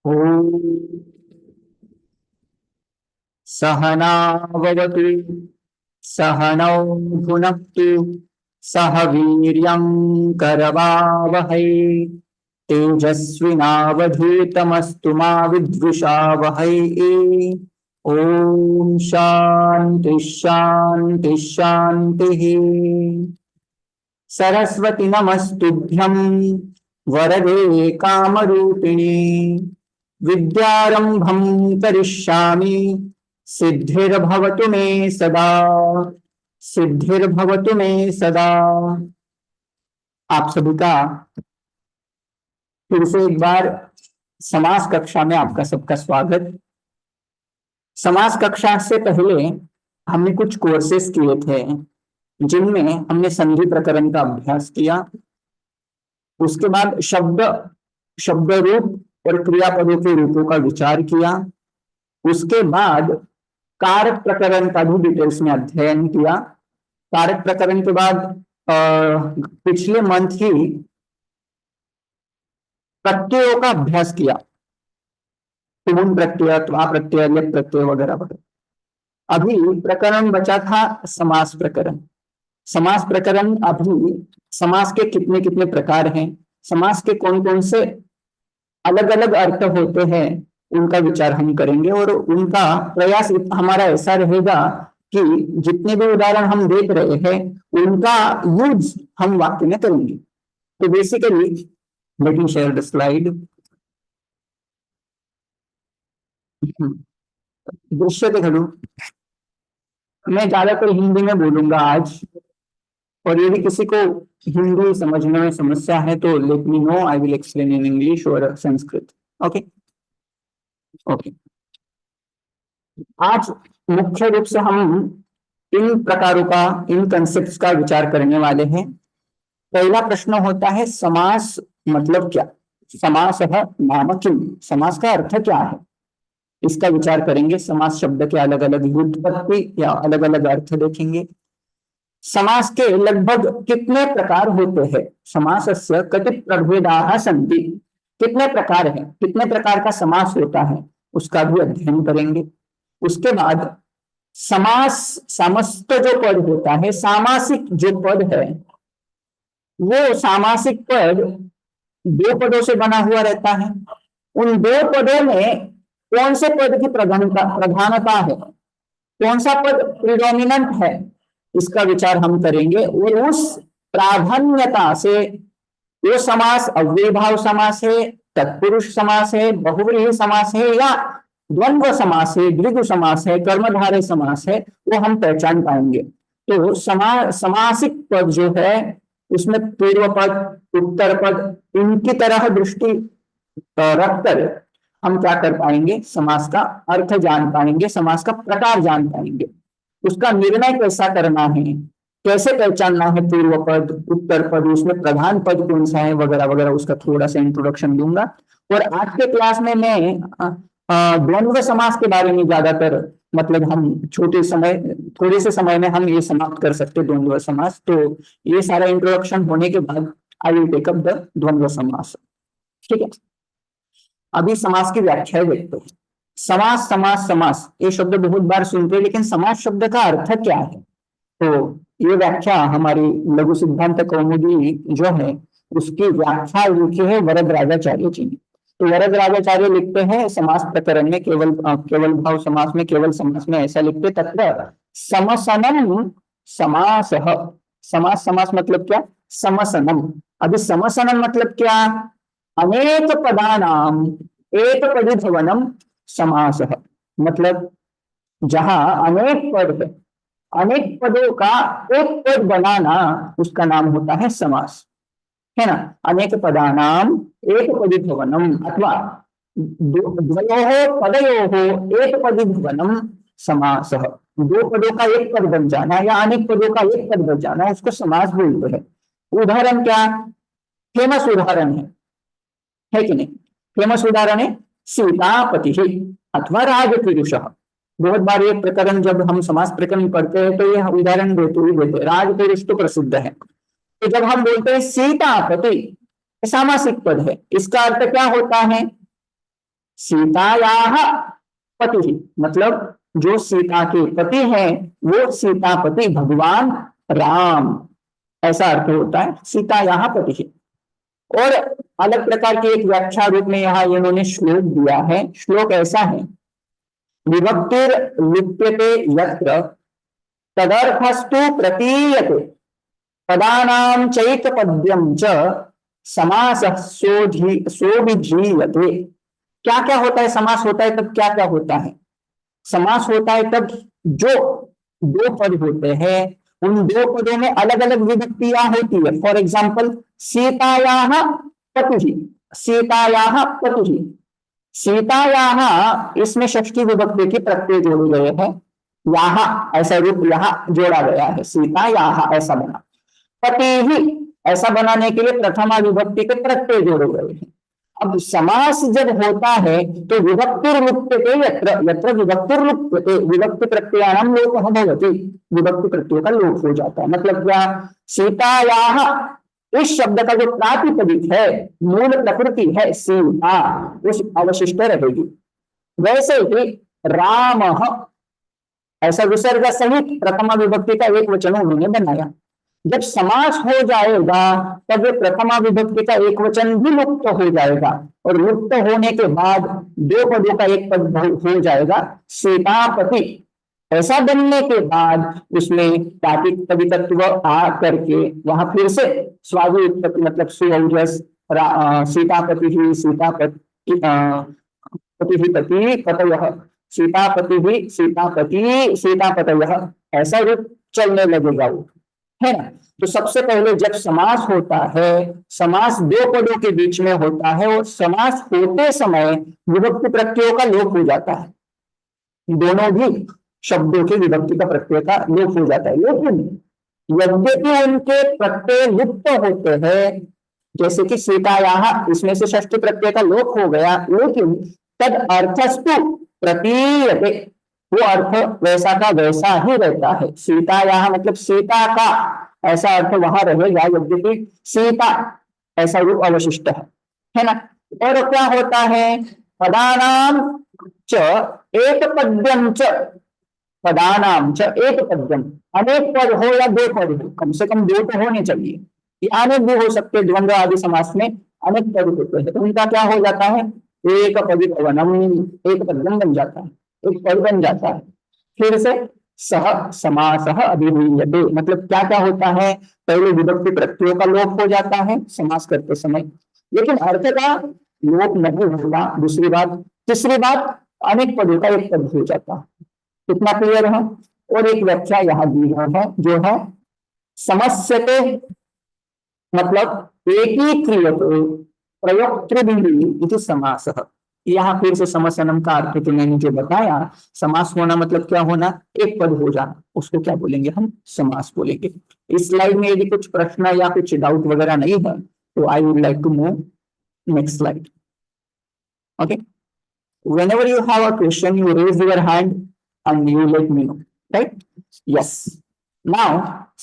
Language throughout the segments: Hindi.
ॐ सहनाववतु सहनौ भुनक्तु सह वीर्यं करवावहै तेजस्विनावधूतमस्तु मा विद्विषावहै। ॐ शान्ति शान्ति शान्तिः। सरस्वती नमस्तुभ्यं वरदे कामरूपिणी विद्यारंभं करिष्यामि सिद्धिर्भवतु मे सदा सिद्धिर्भवतु मे सदा। आप सभी का फिर से एक बार समास कक्षा में आपका सबका स्वागत। समास कक्षा से पहले हमने कुछ कोर्सेस किए थे जिनमें हमने संधि प्रकरण का अभ्यास किया। उसके बाद शब्द रूप और क्रियापदों के रूपों का विचार किया। उसके बाद कारक प्रकरण का भी डिटेल्स में अध्ययन किया। कारक प्रकरण के बाद पिछले मंथ ही प्रत्ययों का अभ्यास किया, तुम प्रत्यय, त्वा प्रत्यय, लेप प्रत्यय वगैरह वगैरह। अभी प्रकरण बचा था समास प्रकरण। समास प्रकरण अभी समास के कितने कितने प्रकार हैं, समास के कौन कौन से अलग अलग अर्थ होते हैं, उनका विचार हम करेंगे। और उनका प्रयास हमारा ऐसा रहेगा कि जितने भी उदाहरण हम देख रहे हैं उनका यूज हम वाक्य में करेंगे। तो basically let me share the slide. दृश्य दिखा दूं। मैं ज्यादातर हिंदी में बोलूंगा आज, और यदि किसी को हिंदी समझने में समस्या है तो let me know, I will explain in English और संस्कृत। Okay okay. आज मुख्य रूप से हम इन प्रकारों का, इन कंसेप्ट्स का विचार करने वाले हैं। पहला प्रश्न होता है समास मतलब क्या। समास नाम किम, समास का अर्थ क्या है, इसका विचार करेंगे। समास शब्द के अलग अलग व्युत्पत्ति या अलग अलग अर्थ देखेंगे। समास के लगभग कितने प्रकार होते हैं, समासस्य कति प्रभेदाः सन्ति, कितने प्रकार हैं, कितने प्रकार का समास होता है, उसका भी अध्ययन करेंगे। उसके बाद समास, समस्त जो पद होता है, सामासिक जो पद है, वो सामासिक पद दो पदों से बना हुआ रहता है। उन दो पदों में कौन से पद की प्रधानता है, कौन सा पद प्रिडोमिनेंट है, इसका विचार हम करेंगे। और उस प्राधान्यता से वो समास अव्ययीभाव समास है, तत्पुरुष समास है, बहुव्रीहि समास है, या द्वंद्व समास है, द्विगु समास है, कर्मधारय समास है, वो हम पहचान पाएंगे। तो समासिक पद जो है उसमें पूर्व पद, उत्तर पद, इनकी तरह दृष्टि रखकर हम क्या कर पाएंगे, समास का अर्थ जान पाएंगे, समास का प्रकार जान पाएंगे। उसका निर्णय कैसा करना है, कैसे पहचानना है पूर्व पद, उत्तर पद, उसमें प्रधान पद कौन सा है, वगैरह वगैरह, उसका थोड़ा सा इंट्रोडक्शन दूंगा। और आज के क्लास में मैं द्वंद्व समास के बारे में ज्यादातर, मतलब हम थोड़े से समय में हम ये समाप्त कर सकते हैं द्वंद्व समास। तो ये सारा इंट्रोडक्शन होने के बाद I will take up the द्वंद्व समास। ठीक है, अभी समास की व्याख्या देखते हैं। समास समास समास ये शब्द बहुत बार सुनते हैं, लेकिन समास शब्द का अर्थ क्या है, तो ये व्याख्या हमारी लघु सिद्धांत कौमुदी जो है उसकी व्याख्या लिखी है वरद राजाचार्य जी ने। तो वरद राजाचार्य लिखते हैं समास प्रकरण में, केवल भाव समास में, केवल समास में ऐसा लिखते, तत्र समसनम समास। समास, समास मतलब क्या, समसनम। अभी समसनम मतलब क्या, अनेक पदानाम एक पदिभवनम समास। मतलब जहां अनेक पद है, अनेक पदों का एक पद बनाना, उसका नाम होता है समास, है ना। अनेक पदानाम एक पदिभवनम अथवा द्वयोः पदयोः एक पदिभवनम समास। दो पदों का एक पद बन जाना या अनेक पदों का एक पद बन जाना, उसको समास बोलते हैं। उदाहरण क्या, फेमस उदाहरण है कि नहीं, फेमस उदाहरण है सीतापति अथवा राजपुरुष। बहुत बार ये प्रकरण जब हम समास प्रकरण पढ़ते हैं तो ये उदाहरण देते ही देते, राजपुरुष तो प्रसिद्ध है। तो जब हम बोलते हैं सीतापति, सामासिक पद है, इसका अर्थ क्या होता है, सीतायाः पति, मतलब जो सीता के पति हैं वो सीतापति भगवान राम, ऐसा अर्थ होता है सीतायाः पति। और अलग प्रकार की एक व्याख्या रूप में यहाँ इन्होंने श्लोक दिया है। श्लोक ऐसा है, विभक्तिर लिप्यते यत्र तदर्थस्तु प्रतीयते पदानां चैकपद्यं च समासः सोभिधीयते। क्या क्या होता है समास होता है तब क्या क्या होता है? समास होता है तब जो दो पद होते हैं उन दो पदों में अलग अलग विभक्तियां होती है। फॉर एग्जाम्पल सीतायाः पतिः, सीतायाः पतिः, सीतायाः इसमें षष्ठी विभक्ति के प्रत्यय जोड़े गए हैं, यहाँ ऐसा रूप यहाँ जोड़ा गया है, सीतायाः ऐसा बना। पति ही ऐसा बनाने के लिए प्रथमा विभक्ति के प्रत्यय जोड़े गए हैं। अब समास जब होता है तो विभक्तिर लुप्यते यत्र, यत्र विभक्तिर लुप्यते, विभक्ति प्रत्ययानां लोपः भवति, विभक्ति प्रत्यय का लोप हो जाता है। मतलब क्या? सीतायाः इस शब्द का जो प्रातिपदिक है, मूल प्रकृति है सीता, उस अवशिष्ट रहेगी। वैसे ही रामः ऐसा विसर्ग सहित प्रथमा विभक्ति का एक वचन उन्होंने बनाया। जब समास हो जाएगा तब प्रथमा विभक्ति का एक वचन भी लुप्त हो जाएगा, और लुप्त होने के बाद दो पदों का एक पद हो जाएगा सीतापति। ऐसा बनने के बाद उसमें प्रातिपदिकत्व आ करके वहां फिर से स्वादु उत्पत्ति, मतलब सुऔजस सीतापति ही सीतापति पति ही पति पतयः, सीतापति ही सीतापति सीतापतयः, ऐसा रूप चलने लगेगा वो, है ना। तो सबसे पहले जब समास होता है, समास दो पदों के बीच में होता है और समास होते समय विभक्ति प्रत्ययों का लोप हो जाता है, दोनों भी शब्दों के विभक्ति का प्रत्यय का लोप हो जाता है। लेकिन यद्यपि उनके प्रत्यय लुप्त होते हैं, जैसे कि सीतायाः, इसमें से षष्ठी प्रत्यय का लोप हो गया, लेकिन तद अर्थस्तु प्रतीयते, वो अर्थ वैसा का वैसा ही रहता है। सीतायाः मतलब सीता का, ऐसा अर्थ वहां रहेगा, यद्यपि सीता ऐसा रूप अवशिष्ट है ना। और क्या होता है? पदानाम च एक पद्यम च, पदानाम च एक पद्यम, अनेक पद हो या दो पद हो, कम से कम दो तो होने चाहिए, ये अनेक भी हो सकते, द्वंद्व आदि समास में अनेक पद होते हैं, तो उनका क्या हो जाता है? एक पदी पवनम, एक पद्यम बन जाता है, एक पद बन जाता है। फिर से सह समासः अभिधीयते, मतलब क्या क्या होता है? पहले विभक्ति प्रत्ययों का लोप हो जाता है समास करते समय, लेकिन अर्थ का लोप नहीं होगा। दूसरी बात, तीसरी बात, अनेक पदों का एक पद हो जाता है। कितना क्लियर है? और एक व्याख्या यहाँ दी है जो है समस्यते, मतलब एकीक्रियते प्रयोक्तृभिः इति समासः। यहाँ फिर से समसनम का अर्थ तो मैंने जो बताया, समास होना मतलब क्या होना? एक पद हो जाना, उसको क्या बोलेंगे हम? समास बोलेंगे। इस स्लाइड में यदि कुछ प्रश्न या कुछ डाउट वगैरह नहीं है तो I would like to move next slide. Okay, whenever you have a question you raise your hand and you let me know, right? Yes. Now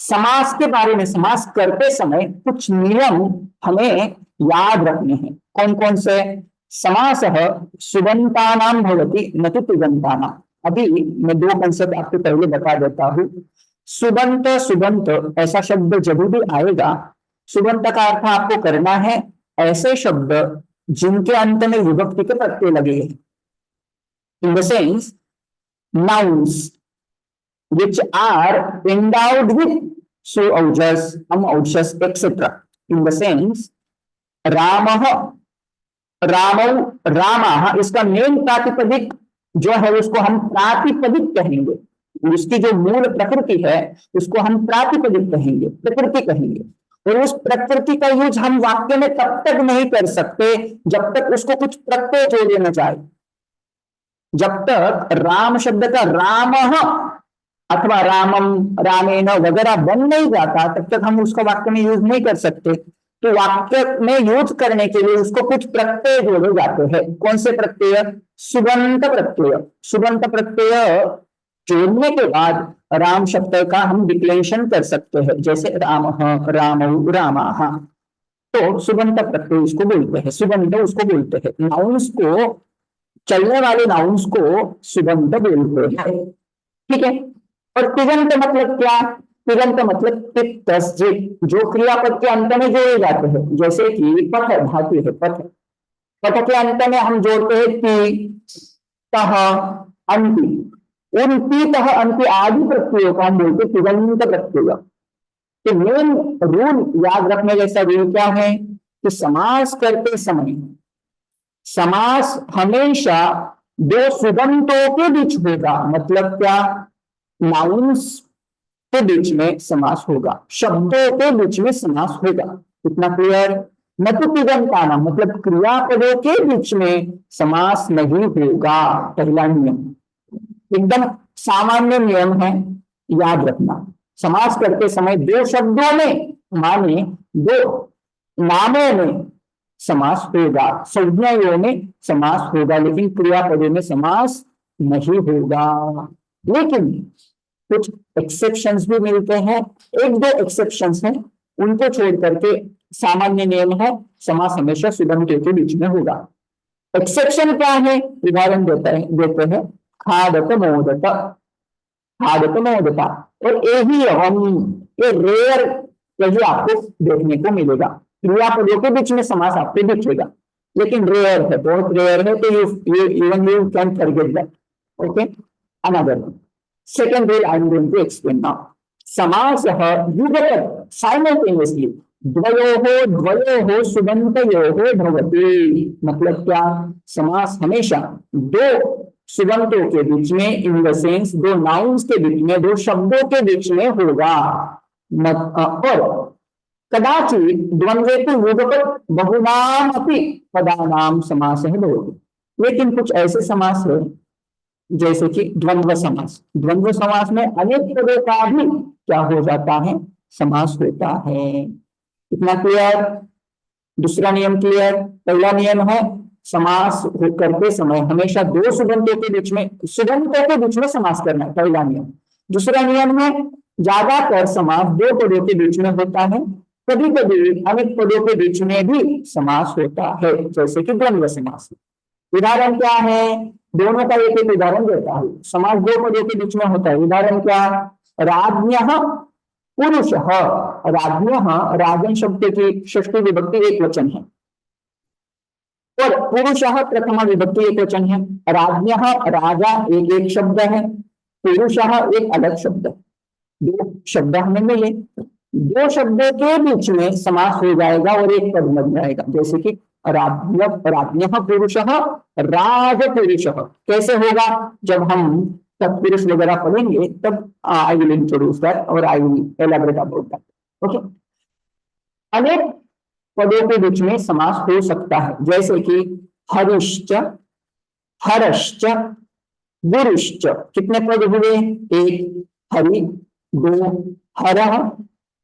समास के बारे में, समास करते समय कुछ नियम हमें याद रखने हैं। कौन कौन से? समासः सुबंतानां भवति न तु तिङन्तानाम्। अभी मैं दो कंसेप्ट आपको पहले बता देता हूँ। सुबंत, सुबंत ऐसा शब्द जब भी आएगा, सुबंत का अर्थ आपको करना है ऐसे शब्द जिनके अंत में विभक्ति के प्रत्यय लगे हैं, in the sense nouns which are endowed with suaujas, amaujas, etc. in the sense रामः, रामौ, रामाः, इसका मेन प्रातिपदिक जो है उसको हम प्रातिपदिक कहेंगे, उसकी जो मूल प्रकृति है उसको हम प्रातिपदिक कहेंगे, प्रकृति कहेंगे। और उस प्रकृति का यूज हम वाक्य में तब तक नहीं कर सकते जब तक उसको कुछ प्रत्यय जोड़े न जाए। जब तक राम शब्द का रामः अथवा रामम, रामेण वगैरह बन नहीं जाता तब तक हम उसका वाक्य में यूज नहीं कर सकते। तो वाक्य में यूज करने के लिए उसको कुछ प्रत्यय जोड़े जाते हैं। कौन से प्रत्यय? सुबंत प्रत्यय। सुबंत प्रत्यय जोड़ने के बाद राम शब्द का हम डिक्लेरेशन कर सकते हैं, जैसे रामः, रामौ, रामाः। तो सुबंत प्रत्यय उसको बोलते हैं, सुबंत उसको बोलते हैं। नाउन्स को चलने वाले नाउन्स को सुबंत बोलते हैं। ठीक है। और तिगंत मतलब क्या? तिगंत मतलब तिप्तस्जित, जो क्रियापद के अंत में जोड़े जाते हैं, जैसे कि पथ धातु है पथ, पथ के अंत में हम जोड़ते हैं ती, तह, अंति। उन ती, तह, अंति आदि प्रत्ययों का हम बोलते तिगंत प्रत्यय। तो मेन रूल याद रखने जैसा रूल क्या है कि समास करते समय समास हमेशा दो सुबंतों के बीच होगा। मतलब क्या? नाउन्स के बीच में समास होगा, शब्दों के बीच में समास होगा। इतना क्लियर? न तो तिगंताना मतलब क्रियापदों के बीच में समास नहीं होगा। पहला नियम एकदम सामान्य नियम है, याद रखना। समास करते समय दो शब्दों में माने दो नामों में समास होगा, संज्ञाओं में समास होगा, लेकिन क्रियापदों में समास नहीं होगा। लेकिन कुछ एक्सेप्शंस भी मिलते हैं, एक दो एक्सेप्शंस हैं, उनको छोड़ करके सामान्य नियम है समास हमेशा सुबंतों के बीच में होगा। एक्सेप्शन क्या है? उदाहरण देते हैं खादत मोदत, खादत मोदता। और यही हम ये रेयर यही आपको देखने को मिलेगा, क्रियापदों के बीच में समास आपको दिखेगा, लेकिन रेयर है, बहुत रेयर है। तो you even you can forget that. Okay, another one. Second rule I am going to explain now. समासः युगपत् साइमल्टेनियसली द्वयोः सुबन्तयोः भवति। मतलब क्या? समास हमेशा दो सुबंतों के बीच में, इन द सेंस दो नाउन्स के बीच में, दो शब्दों के बीच में होगा। और कदाचित द्वंद्वे तो युगपत् बहुनाम अपि पदानाम समासः भवति। लेकिन कुछ ऐसे समास है जैसे कि द्वंद्व समास। द्वंद्व समास में अनेक पदों का भी क्या हो जाता है? समास होता है। इतना क्लियर? दूसरा नियम क्लियर? पहला नियम है समास करते समय हमेशा दो सुबंतों के बीच में, सुबंतों के बीच में समास करना है, पहला नियम। दूसरा नियम है ज्यादातर समास दो पदों के बीच में होता है, कभी कभी अनेक पदों के बीच में भी समास होता है, जैसे कि द्वंद्व समास। उदाहरण क्या है? दोनों का एक एक उदाहरण देता हूं। समास दो पदों के बीच में होता है। उदाहरण क्या? राज्ञः पुरुषः। राज्ञः राजन शब्द की षष्ठी विभक्ति एक वचन है, और पुरुषः प्रथमा विभक्ति एक वचन है। राज्ञः राजा एक एक शब्द है, पुरुषः एक अलग शब्द है। दो शब्द हमें मिले, दो शब्दों के बीच में समास हो जाएगा और एक पद बन जाएगा, जैसे कि राज्ञः पुरुषः राज पुरुषः। कैसे होगा? जब हम तत्पुरुष वगैरह पढ़ेंगे तब आई विल इंट्रोड्यूस दैट और I will elaborate about that. Okay, अनेक पदों के बीच में समास हो सकता है, जैसे कि हरिश्च, हरश्च, गुरुश्च। कितने पद हुए? एक हरि, दो हरः,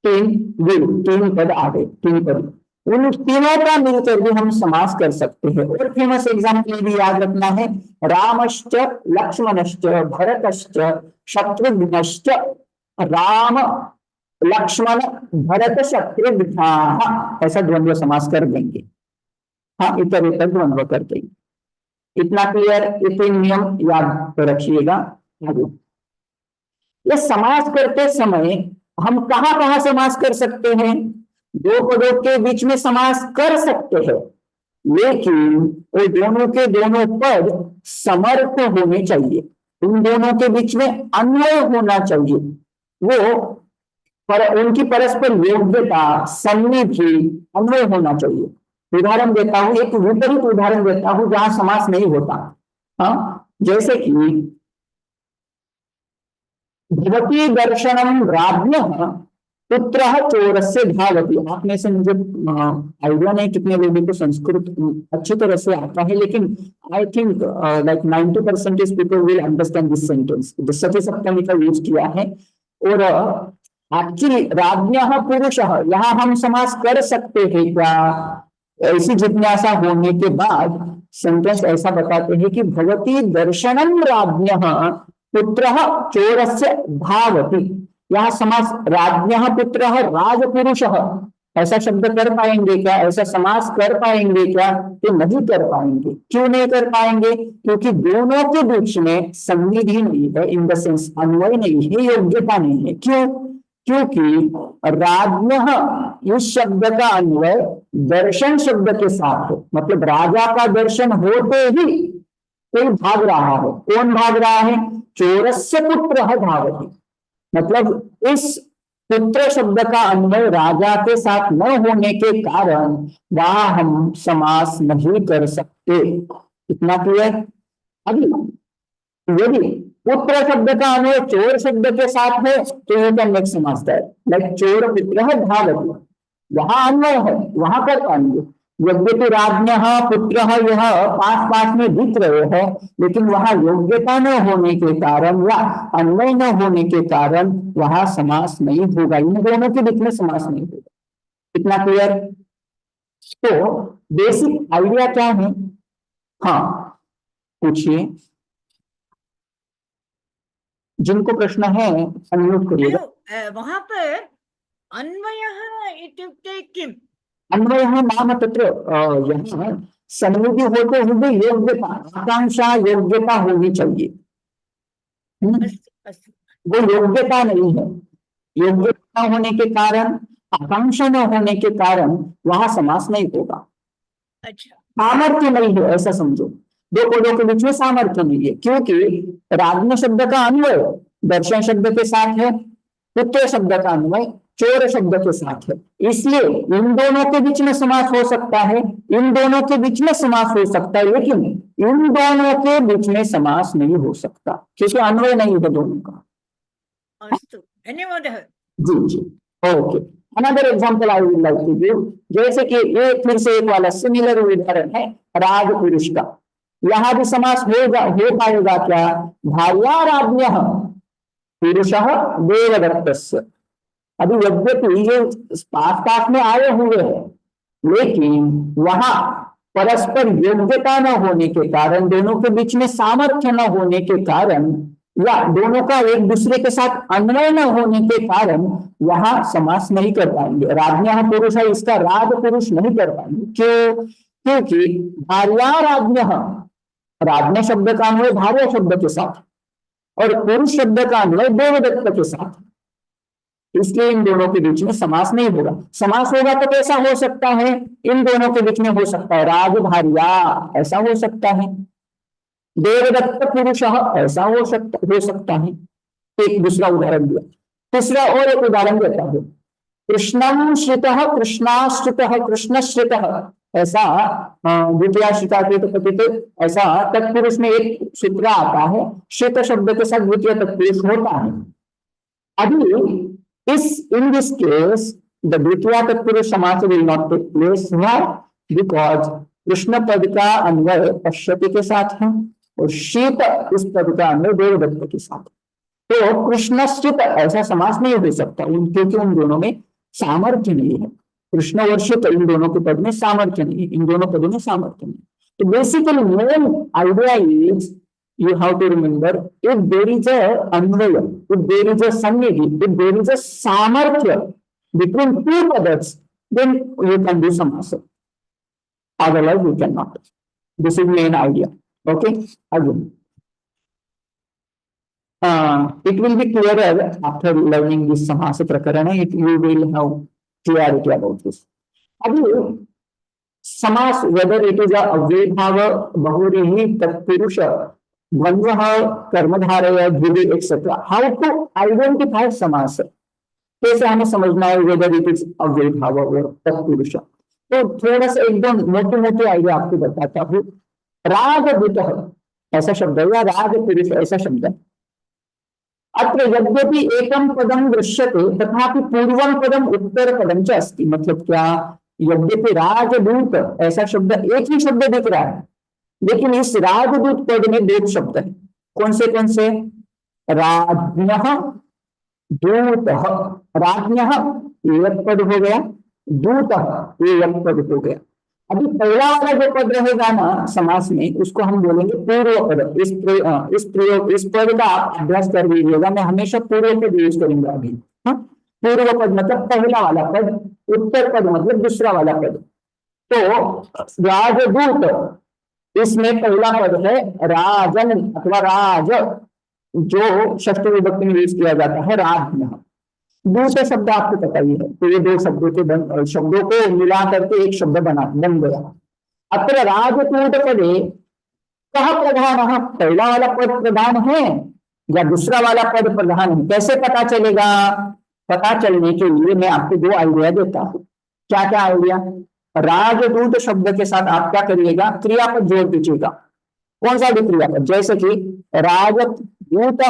तीन गुरु। तीन पद आ गए, तीन पद। उन तीनों का मिलकर भी हम समास कर सकते हैं। और फेमस एग्जाम्पल भी याद रखना है, रामश्च, लक्ष्मणश्च, भरतश्च, शत्रुघ्नश्च। राम, लक्ष्मण, भरत, शत्रुघ्न, ऐसा द्वंद्व समास कर देंगे। हाँ, इतर इतर द्वंद्व कर देंगे। इतना क्लियर? इतने नियम याद रखिएगा। ये समास करते समय हम कहां कहां समास कर सकते हैं? दो पदों के बीच में समास कर सकते हैं, लेकिन वो दोनों के दोनों पद समर्थ होने चाहिए, उन दोनों के बीच में अन्वय होना चाहिए। वो उनकी परस्पर योग्यता, सन्निधि, अन्वय होना चाहिए। उदाहरण देता हूं, एक विपरीत उदाहरण देता हूं जहां समास नहीं होता। हाँ, जैसे कि भवती दर्शनम राज्ञः पुत्रः चोरस्य धावति। आप में से मुझे आइडिया नहीं कितने लोगों को संस्कृत अच्छी तरह से आता है, लेकिन I think like 90% people will understand this sentence. सती सप्तमी का यूज किया है। और एक्चुअली राज्ञः पुरुषः, यहाँ हम समास कर सकते हैं क्या? ऐसी जिज्ञासा होने के बाद सेंटेंस ऐसा बताते हैं कि भवती दर्शनम राज्ञः पुत्रः चोरस्य धावति। यहाँ समास राज्ञः पुत्रः राजपुरुषः, ऐसा शब्द कर पाएंगे क्या, ऐसा समास कर पाएंगे क्या? तो नहीं कर पाएंगे। क्यों नहीं कर पाएंगे? क्योंकि दोनों के बीच में संनिधि नहीं है, इन द सेंस अन्वय नहीं है, योग्यता नहीं है। क्यों? क्योंकि राज्ञ इस शब्द का अन्वय दर्शन शब्द के साथ है। मतलब राजा का दर्शन होते ही कोई भाग रहा है। कौन भाग रहा है? चोरस्य पुत्र धावति। मतलब इस पुत्र शब्द का अन्वय राजा के साथ न होने के कारण वहां हम समास नहीं कर सकते। इतना क्लियर? अभी यदि पुत्र शब्द का अन्वय चोर शब्द के साथ है तो यू कैन मेक समास दैट, लाइक चोर पुत्र धावति। वहां अन्वय है, वहां कर पाएंगे। यद्यपि राज्ञ पुत्र यह पास पास में दिख रहे हैं, लेकिन वहां योग्यता न होने के कारण या अन्वय न होने के कारण वहां समास नहीं होगा। इन दोनों के बीच में समास नहीं होगा। इतना क्लियर? तो बेसिक आइडिया क्या है? हाँ, पूछिए। जिनको प्रश्न है अनम्यूट करिएगा। वहां पर अन्वयः इत्युक्ते किम्? अन्वयः नाम तत्र यहाँ संनिधि होते हुए योग्यता, आकांक्षा योग्यता होनी चाहिए। वो योग्यता नहीं है। योग्यता होने के कारण, आकांक्षा न होने के कारण वहां समास नहीं होगा। अच्छा, सामर्थ्य नहीं है, ऐसा समझो। दो पदों के बीच में सामर्थ्य नहीं है, क्योंकि राज्ञ शब्द का अन्वय दर्शन शब्द के साथ है, पुत्र शब्द का अन्वय चोर शब्द के साथ है। इसलिए इन दोनों के बीच में समास हो सकता है, इन दोनों के बीच में समास हो सकता है, लेकिन इन दोनों के बीच में समास नहीं हो सकता क्योंकि अन्वय नहीं है दोनों का। अस्तु, धन्यवादः। जी जी, okay. Another example I will like to give. जैसे कि ये फिर से एक वाला सिमिलर उदाहरण है राज पुरुष का। यहां भी समास हो पाएगा क्या? भार्याराज्ञ पुरुषः देवदत्तस्य। अभी यद्यपि ये पास पास में आए हुए हैं, लेकिन वहां परस्पर योग्यता न होने के कारण, दोनों के बीच में सामर्थ्य न होने के कारण, या दोनों का एक दूसरे के साथ अन्वय न होने के कारण वहां समास नहीं कर पाएंगे। राज्ञ पुरुष है, इसका राज पुरुष नहीं कर पाएंगे। क्यों? क्योंकि भार्या राज्ञ, राज्ञ शब्द का अन्वय भार्या शब्द के साथ और पुरुष शब्द का अन्वय देवदत्त के साथ, इसलिए इन दोनों के बीच में समास नहीं होगा। समास होगा तो कैसा हो सकता है? इन दोनों के बीच में हो सकता है राज भार्या, ऐसा हो सकता है। देवदत्त पुरुष, ऐसा हो सकता है। एक दूसरा उदाहरण दिया। तीसरा और एक उदाहरण देता हूं। कृष्णम श्रित कृष्णाश्रित कृष्णश्रित, ऐसा द्वितीय श्रित, ऐसा तत्पुरुष में एक सूत्र आता है। श्रित शब्द के साथ द्वितीय तत्पुरुष होता है। अभी in this case the द्वितीय तत्पुरुष समास will not take place। why? because Krishna पद का अन्वय पश्यति के साथ है और शीत इस पद का अन्वय देवदत्त के साथ। तो कृष्णश्चित ऐसा समास नहीं हो सकता, क्योंकि उन दोनों में सामर्थ्य नहीं है। कृष्ण और शीत इन दोनों के पद में सामर्थ्य नहीं है, इन दोनों पदों में सामर्थ्य नहीं। तो basically main idea is, you have to remember, if there is a Anvay, if there is a sannidhi, if there is a samarthya between two others, then you can do samasa. Otherwise you cannot. This is main idea. Okay, again it will be clearer after learning this samasa prakarana. You will have clarity about this. अभी समास, whether it is a अव्यय भाव, बहुव्रीहि, तत्पुरुष, द्वंद्व, कर्मधारय, ध्रुवी एक्सेट्रा, हाउ टू आइडेंटिफाई समास, कैसे हमें समझना है वेदर इट इज अव्यय भाव और तत्पुरुष। तो थोड़ा सा एकदम मोटे मोटे आइडिया आपको बताता हूँ। राजदूत ऐसा शब्द है या राज पुरुष ऐसा शब्द है। अत्र यद्यपि एकम पदम दृश्यते तथापि पूर्वम पदम उत्तर पदम च अस्ति। मतलब क्या? यद्यपि राजदूत ऐसा शब्द एक ही शब्द दिख रहा है, लेकिन इस राजदूत पद में दो शब्द है। कौन से? राज्ञः, दूतः। राज्ञः एक पद हो गया, दूतः एक पद हो गया। अभी पहला वाला जो पद रहेगा ना समास में, उसको हम बोलेंगे पूर्व पद। इस पद का आप अभ्यास कर लीजिएगा। मैं हमेशा पूर्व पद यूज करूंगा अभी। हाँ, पूर्व पद मतलब पहला वाला पद, उत्तर पद मतलब दूसरा वाला पद। तो राजदूत, इसमें पहला पद है राजन अथवा राज, जो षष्ठी विभक्ति में यूज किया जाता है राज। दूसरे शब्द आपको पता ही है, तो ये दो शब्दों के शब्दों को मिला करके एक शब्द बन गया। अत्र राजकूट पदे कह प्रधान, पहला वाला पद प्रधान है या दूसरा वाला पद प्रधान है, कैसे पता चलेगा? पता चलने के लिए मैं आपको दो आइडिया देता हूँ। क्या क्या आइडिया? राजदूत शब्द के साथ आप क्या करिएगा? क्रियापद जोड़ दीजिएगा। कौन सा भी क्रियापद, जैसे कि राजदूत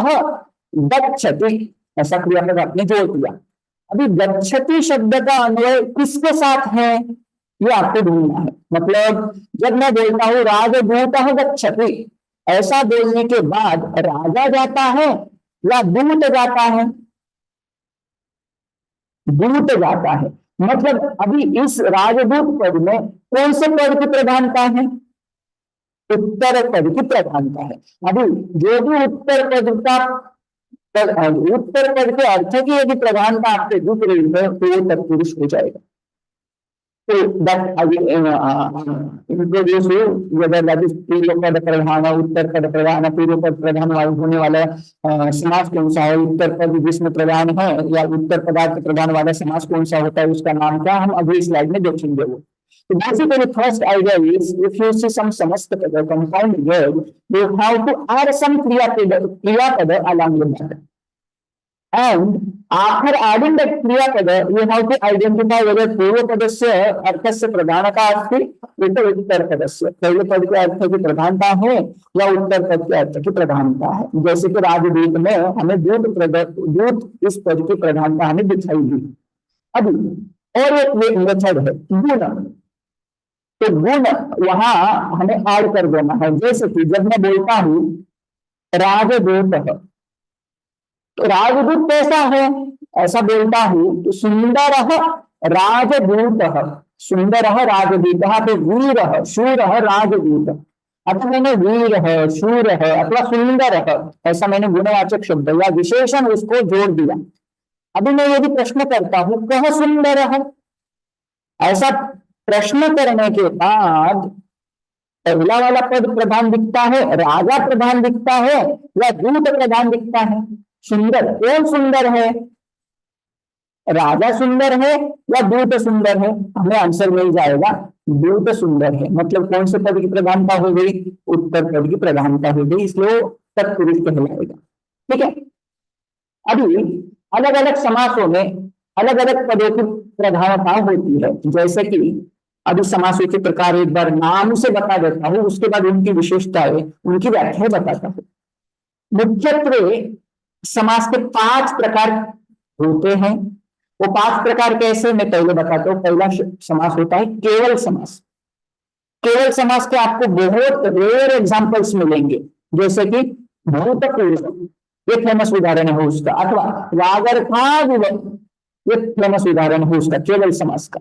गच्छति, ऐसा क्रियापद आपने जोड़ दिया। अभी गच्छति शब्द का अन्वय किसके साथ है ये आपको ढूंढना है। मतलब जब मैं बोलता हूँ राजदूत गच्छति, ऐसा बोलने के बाद राजा जाता है या दूत जाता है? दूत जाता है। मतलब अभी इस राजदूत पद में कौन से पद की प्रधानता है? उत्तर पद की प्रधानता है। अभी जो भी उत्तर पद का उत्तर पद के अर्थ की यदि प्रधानता आपसे दिख रही है तो वो तत्पुरुष हो जाएगा। तो इंट्रोड्यूस whether that is पूर्व पद प्रधान, उत्तर पद प्रधान, पूर्व पद प्रधान होने वाला समास कौन सा है, उत्तर पद जिसमें प्रधान है या उत्तर पदार्थ प्रधान वाला समास कौन सा होता है, उसका नाम क्या, हम अगली स्लाइड में देखेंगे वो। So basically, first idea is if you see some samastha compound word, you have to add some kriyapada along with that. And after adding that kriyapada, you have to identify whether पूर्व पदस्य अर्थस्य प्रधानता अस्ति उत उत्तर पदस्य, पहले पद के अर्थ की प्रधानता है या उत्तर पद के अर्थ की प्रधानता है। जैसे कि राजदूत में हमें दूत इस पद की प्रधानता हमें दिखाई दी। अभी और एक मेथड है गुण, तो गुण वहां हमें ऐड कर देना है। जैसे कि जब मैं बोलता हूं राजदूत, तो राजदूत कैसा है ऐसा बोलता हूं तो सुंदर राजदूत, सुंदर राजदूत, तो वीर शूर राजदूत, अथवा मैंने वीर है, शूर है अथवा सुंदर है, ऐसा मैंने गुणवाचक शब्द या विशेषण उसको जोड़ दिया। अभी मैं यदि प्रश्न करता हूं कह सुंदर है, ऐसा प्रश्न करने के बाद पहला वाला पद प्रधान दिखता है, राजा प्रधान दिखता है या दूत प्रधान दिखता है? सुंदर, कौन सुंदर है? राजा सुंदर है या दूत सुंदर है? हमें आंसर मिल जाएगा दूत सुंदर है। मतलब कौन से पद की प्रधानता हो गई? उत्तर पद की प्रधानता हो गई, इसलिए तत्पुरुष कहलाएगा। ठीक है। अभी अलग अलग समासों में अलग अलग पदों की प्रधानता होती है। जैसे कि अभी समासों के प्रकार एक बार नाम से बता देता हूं, उसके बाद उनकी विशेषताएं उनकी व्याख्या बताता हूं। मुख्यत्वे समास के 5 प्रकार होते हैं। वो 5 प्रकार कैसे, मैं पहले बताता हूँ। पहला समास होता है केवल समास। केवल समास के आपको बहुत रेयर एग्जांपल्स मिलेंगे, जैसे कि भूतपूर्व, ये फेमस उदाहरण है उसका, अथवा वागर्थाविव, ये फेमस उदाहरण है उसका केवल समास का।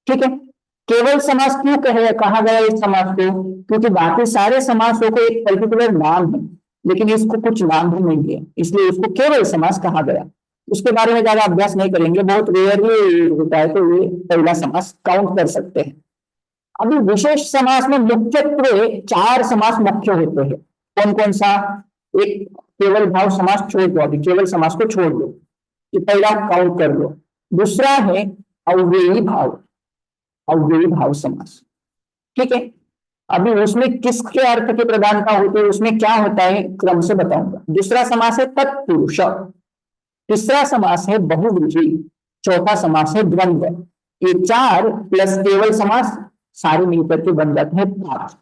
ठीक है। केवल समास क्यों कहा गया इस समास को? क्योंकि बाकी सारे समासों को एक पर्टिकुलर नाम है, लेकिन इसको कुछ नाम भी नहीं है, इसलिए इसको केवल समास कहा गया। उसके बारे में ज्यादा अभ्यास नहीं करेंगे, बहुत रेयरली होता है, तो ये पहला समास काउंट कर सकते हैं। अभी विशेष समास में मुख्यत्वे 4 समास मुख्य होते हैं। कौन कौन सा? एक केवल भाव समास छोड़ दो, अभी केवल समास को छोड़ दो, ये पहला काउंट कर लो। दूसरा है अव्ययी भाव, अव्ययी भाव समास। ठीक है। अभी उसमें किसके अर्थ की प्रधानता होती है, उसमें क्या होता है, क्रम से बताऊंगा। दूसरा समास है तत्पुरुष, तीसरा समास है बहुव्रीहि, चौथा समास है द्वंद्व। ये 4 प्लस केवल समास सारे मिलकर के बन जाते हैं 5।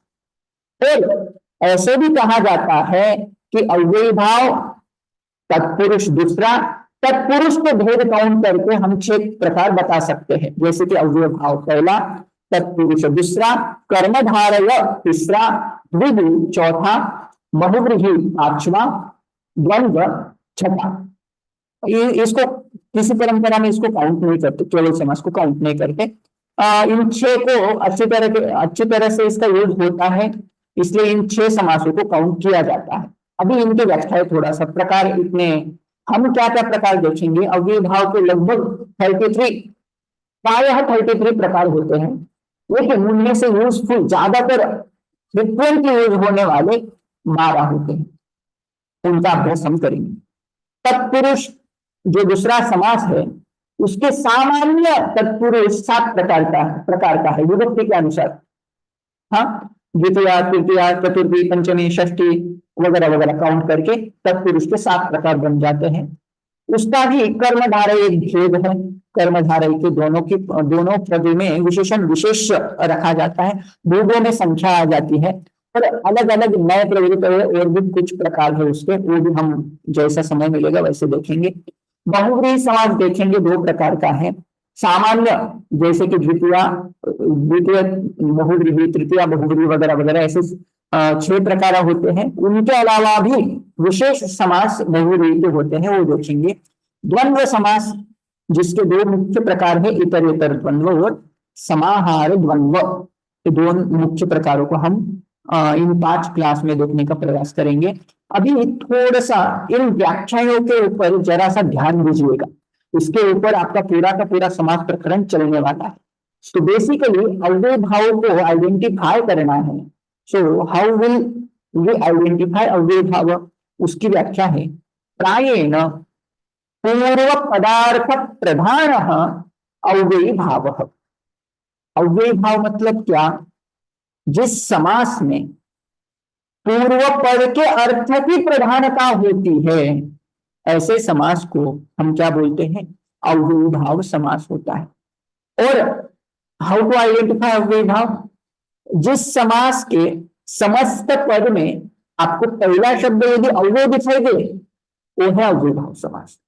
फिर ऐसे भी कहा जाता है कि अव्ययी भाव, तत्पुरुष दूसरा, तत्पुरुष को भेद काउंट करके हम 6 प्रकार बता सकते हैं। जैसे कि अव्यय भाव पहला, तत्पुरुष दूसरा, कर्मधारय तीसरा, द्विगु चौथा, बहुव्रीहि 5वां, द्वंद्व 6वां। इसको किसी परंपरा में इसको काउंट नहीं करते, केवल समास को काउंट नहीं करते। इन 6 को अच्छी तरह से इसका यूज होता है, इसलिए इन 6 समासों को काउंट किया जाता है। अभी इनकी व्याख्या थोड़ा सा प्रकार, इतने हम क्या क्या प्रकार देखेंगे। अव्ययी भाव के लगभग 33 प्रायः 33 प्रकार होते हैं, लेकिन उनमें से यूजफुल ज्यादातर फ्रिक्वेंटली यूज होने वाले 12 होते हैं, उनका अभ्यास हम करेंगे। तत्पुरुष जो दूसरा समास है, उसके सामान्य तत्पुरुष 7 प्रकार का है विभक्ति के अनुसार। हाँ, द्वितीया, तृतीया, चतुर्थी, पंचमी, षष्ठी वगैरह वगैरह काउंट करके तत्पुरुष के 7 प्रकार बन जाते हैं। उसका भी कर्मधारय एक भेद है। कर्मधारय के दोनों पद में विशेषण विशेष रखा जाता है, भेदों में संख्या आ जाती है, और अलग अलग नए प्रवृत्त और भी कुछ प्रकार है उसके, वो भी हम जैसा समय मिलेगा वैसे देखेंगे। बहुव्रीहि समास देखेंगे, 2 प्रकार का है। सामान्य जैसे कि द्वितीय बहुव्रीहि, तृतीया बहुव्रीहि वगैरह वगैरह, ऐसे 6 प्रकार होते हैं। उनके अलावा भी विशेष समास बहुव्रीहि के होते हैं, वो देखेंगे। द्वंद्व समास जिसके 2 मुख्य प्रकार है, इतरेतर द्वंद्व और समाहार द्वंद्व। ये 2 मुख्य प्रकारों को हम इन 5 क्लास में देखने का प्रयास करेंगे। अभी थोड़ा सा इन व्याख्याओं के ऊपर जरा सा ध्यान दीजिएगा, इसके ऊपर आपका पूरा का पूरा समास प्रकरण चलने वाला है। तो बेसिकली अव्यय भाव को आइडेंटिफाई करना है। So how will we identify अव्यय भाव, उसकी व्याख्या है प्रायेण पूर्व पदार्थ प्रधान अव्ययी भाव। अव्ययी भाव मतलब क्या? जिस समास में पूर्व पद के अर्थ की प्रधानता होती है, ऐसे समास को हम क्या बोलते हैं? अव्ययी भाव समास होता है। और हाउ टू आइडेंटिफाई अव्ययी भाव? जिस समास के समस्त पद में आपको पहला शब्द यदि अव्यय दिखाई दे, वो है अव्ययी भाव समास।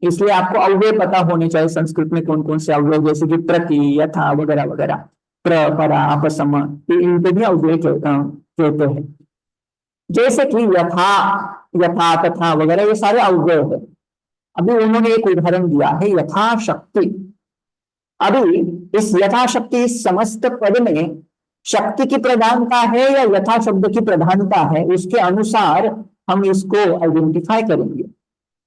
इसलिए आपको अव्यय पता होने चाहिए संस्कृत में कौन कौन से अव्यय, जैसे कि प्रति, यथा वगैरह वगैरह, प्र, परा, अपसम, इनको भी अव्यय कहते हैं। जैसे कि यथा, यथा, तथा वगैरह, ये सारे अव्यय है। अभी उन्होंने एक उदाहरण दिया है यथाशक्ति। अभी इस यथाशक्ति इस समस्त पद में शक्ति की प्रधानता है या यथा शब्द की प्रधानता है, उसके अनुसार हम इसको आइडेंटिफाई करेंगे।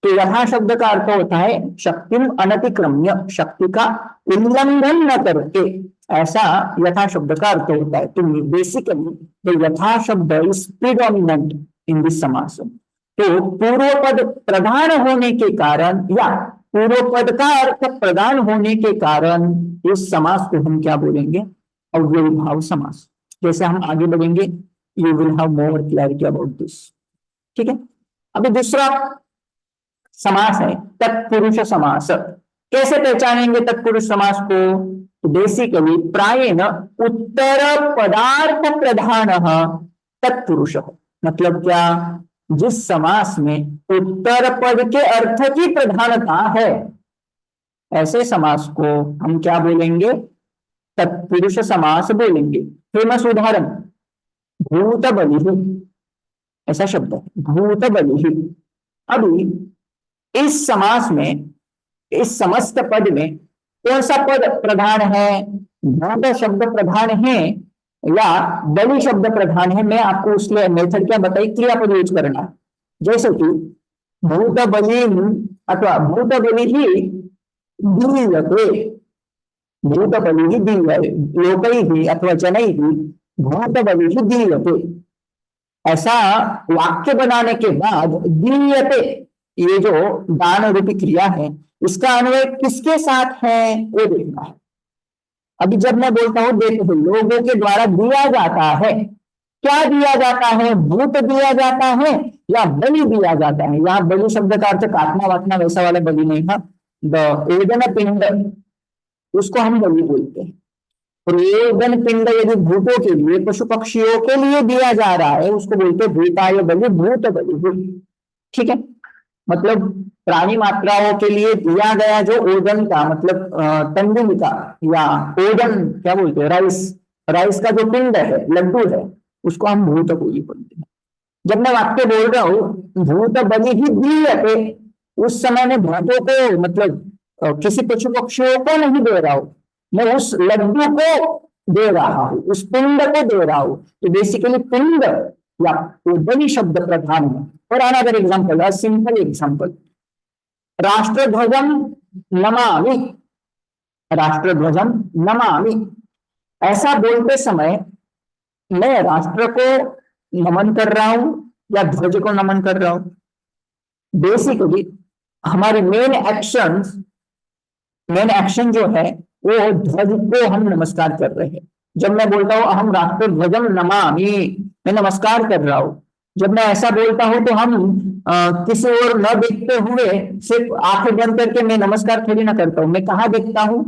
तो यथा शब्द का अर्थ होता है शक्तिम अनतिक्रम्य, शक्ति का उल्लंघन न करके, ऐसा यथा शब्द का अर्थ होता है। तो बेसिकली यथा शब्द इज प्रिडोमिनेंट इन दिस समास। तो पूर्व पद प्रधान होने के कारण या पूर्व पद का अर्थ प्रधान होने के कारण इस समास को हम क्या बोलेंगे? अव्ययी भाव समास। जैसे हम आगे बढ़ेंगे, you will have more clarity about this. ठीक है। अभी दूसरा समास है तत्पुरुष समास। कैसे पहचानेंगे तत्पुरुष समास को? तो बेसिकली प्रायेण उत्तर पदार्थ प्रधान तत्पुरुष। मतलब क्या? जिस समास में उत्तर पद के अर्थ की प्रधानता है, ऐसे समास को हम क्या बोलेंगे? तत्पुरुष समास बोलेंगे। फेमस उदाहरण भूत बलि, ऐसा शब्द है भूत बलि। अभी इस समास में इस समस्त पद में कौन सा पद प्रधान है? भूत शब्द प्रधान है या बलि शब्द प्रधान है? मैं आपको उसके मेथड क्या बताई, क्रियापद यूज करना। जैसे कि भूत बलि अथवा भूत बलि ही दीयते, भूत बलि ही लोकैः अथवा जनैः भूत बलि ही दीयते। ऐसा वाक्य बनाने के बाद दीयते, ये जो दान रूपी क्रिया है, इसका अन्वय किसके साथ है वो देखना है। अभी जब मैं बोलता हूं देखो, लोगों के द्वारा दिया जाता है, क्या दिया जाता है? भूत दिया जाता है या बलि दिया जाता है? यहाँ बलि शब्द का अर्थ काटना वाटना वैसा वाला बलि नहीं था। वेदन पिंड, उसको हम बलि बोलते हैं। और वेदन पिंड यदि भूतों के लिए, पशु पक्षियों के लिए दिया जा रहा है, उसको बोलते हैं भूताय बलि, भूत बलि। ठीक है। मतलब प्राणी मात्राओं के लिए दिया गया जो ओजन का, मतलब तंदुल का या ओजन क्या बोलते हैं, राइस का जो पिंड है, लड्डू है, उसको हम भूत बलि बोलते हैं। जब मैं वाक्य बोल रहा हूँ भूत बलि ही दीयते, उस समय में भूतों को मतलब किसी पशु पक्षियों को नहीं दे रहा हूं, मैं उस लड्डू को दे रहा हूं, उस पिंड को दे रहा हूं। तो बेसिकली पिंड या बलि शब्द प्रधान है। और another example, simple example, राष्ट्रध्वजम Namami, राष्ट्रध्वजम Namami. ऐसा बोलते समय मैं राष्ट्र को नमन कर रहा हूं या ध्वज को नमन कर रहा हूं? बेसिकली हमारी मेन एक्शन जो है वो ध्वज को हम नमस्कार कर रहे हैं। जब मैं बोलता हूं अहम राष्ट्रध्वजम नमामि, मैं नमस्कार कर रहा हूं। जब मैं ऐसा बोलता हूं तो हम किसी और न देखते हुए सिर्फ आंखें बंद करके मैं नमस्कार थोड़ी ना करता हूं। मैं कहाँ देखता हूं?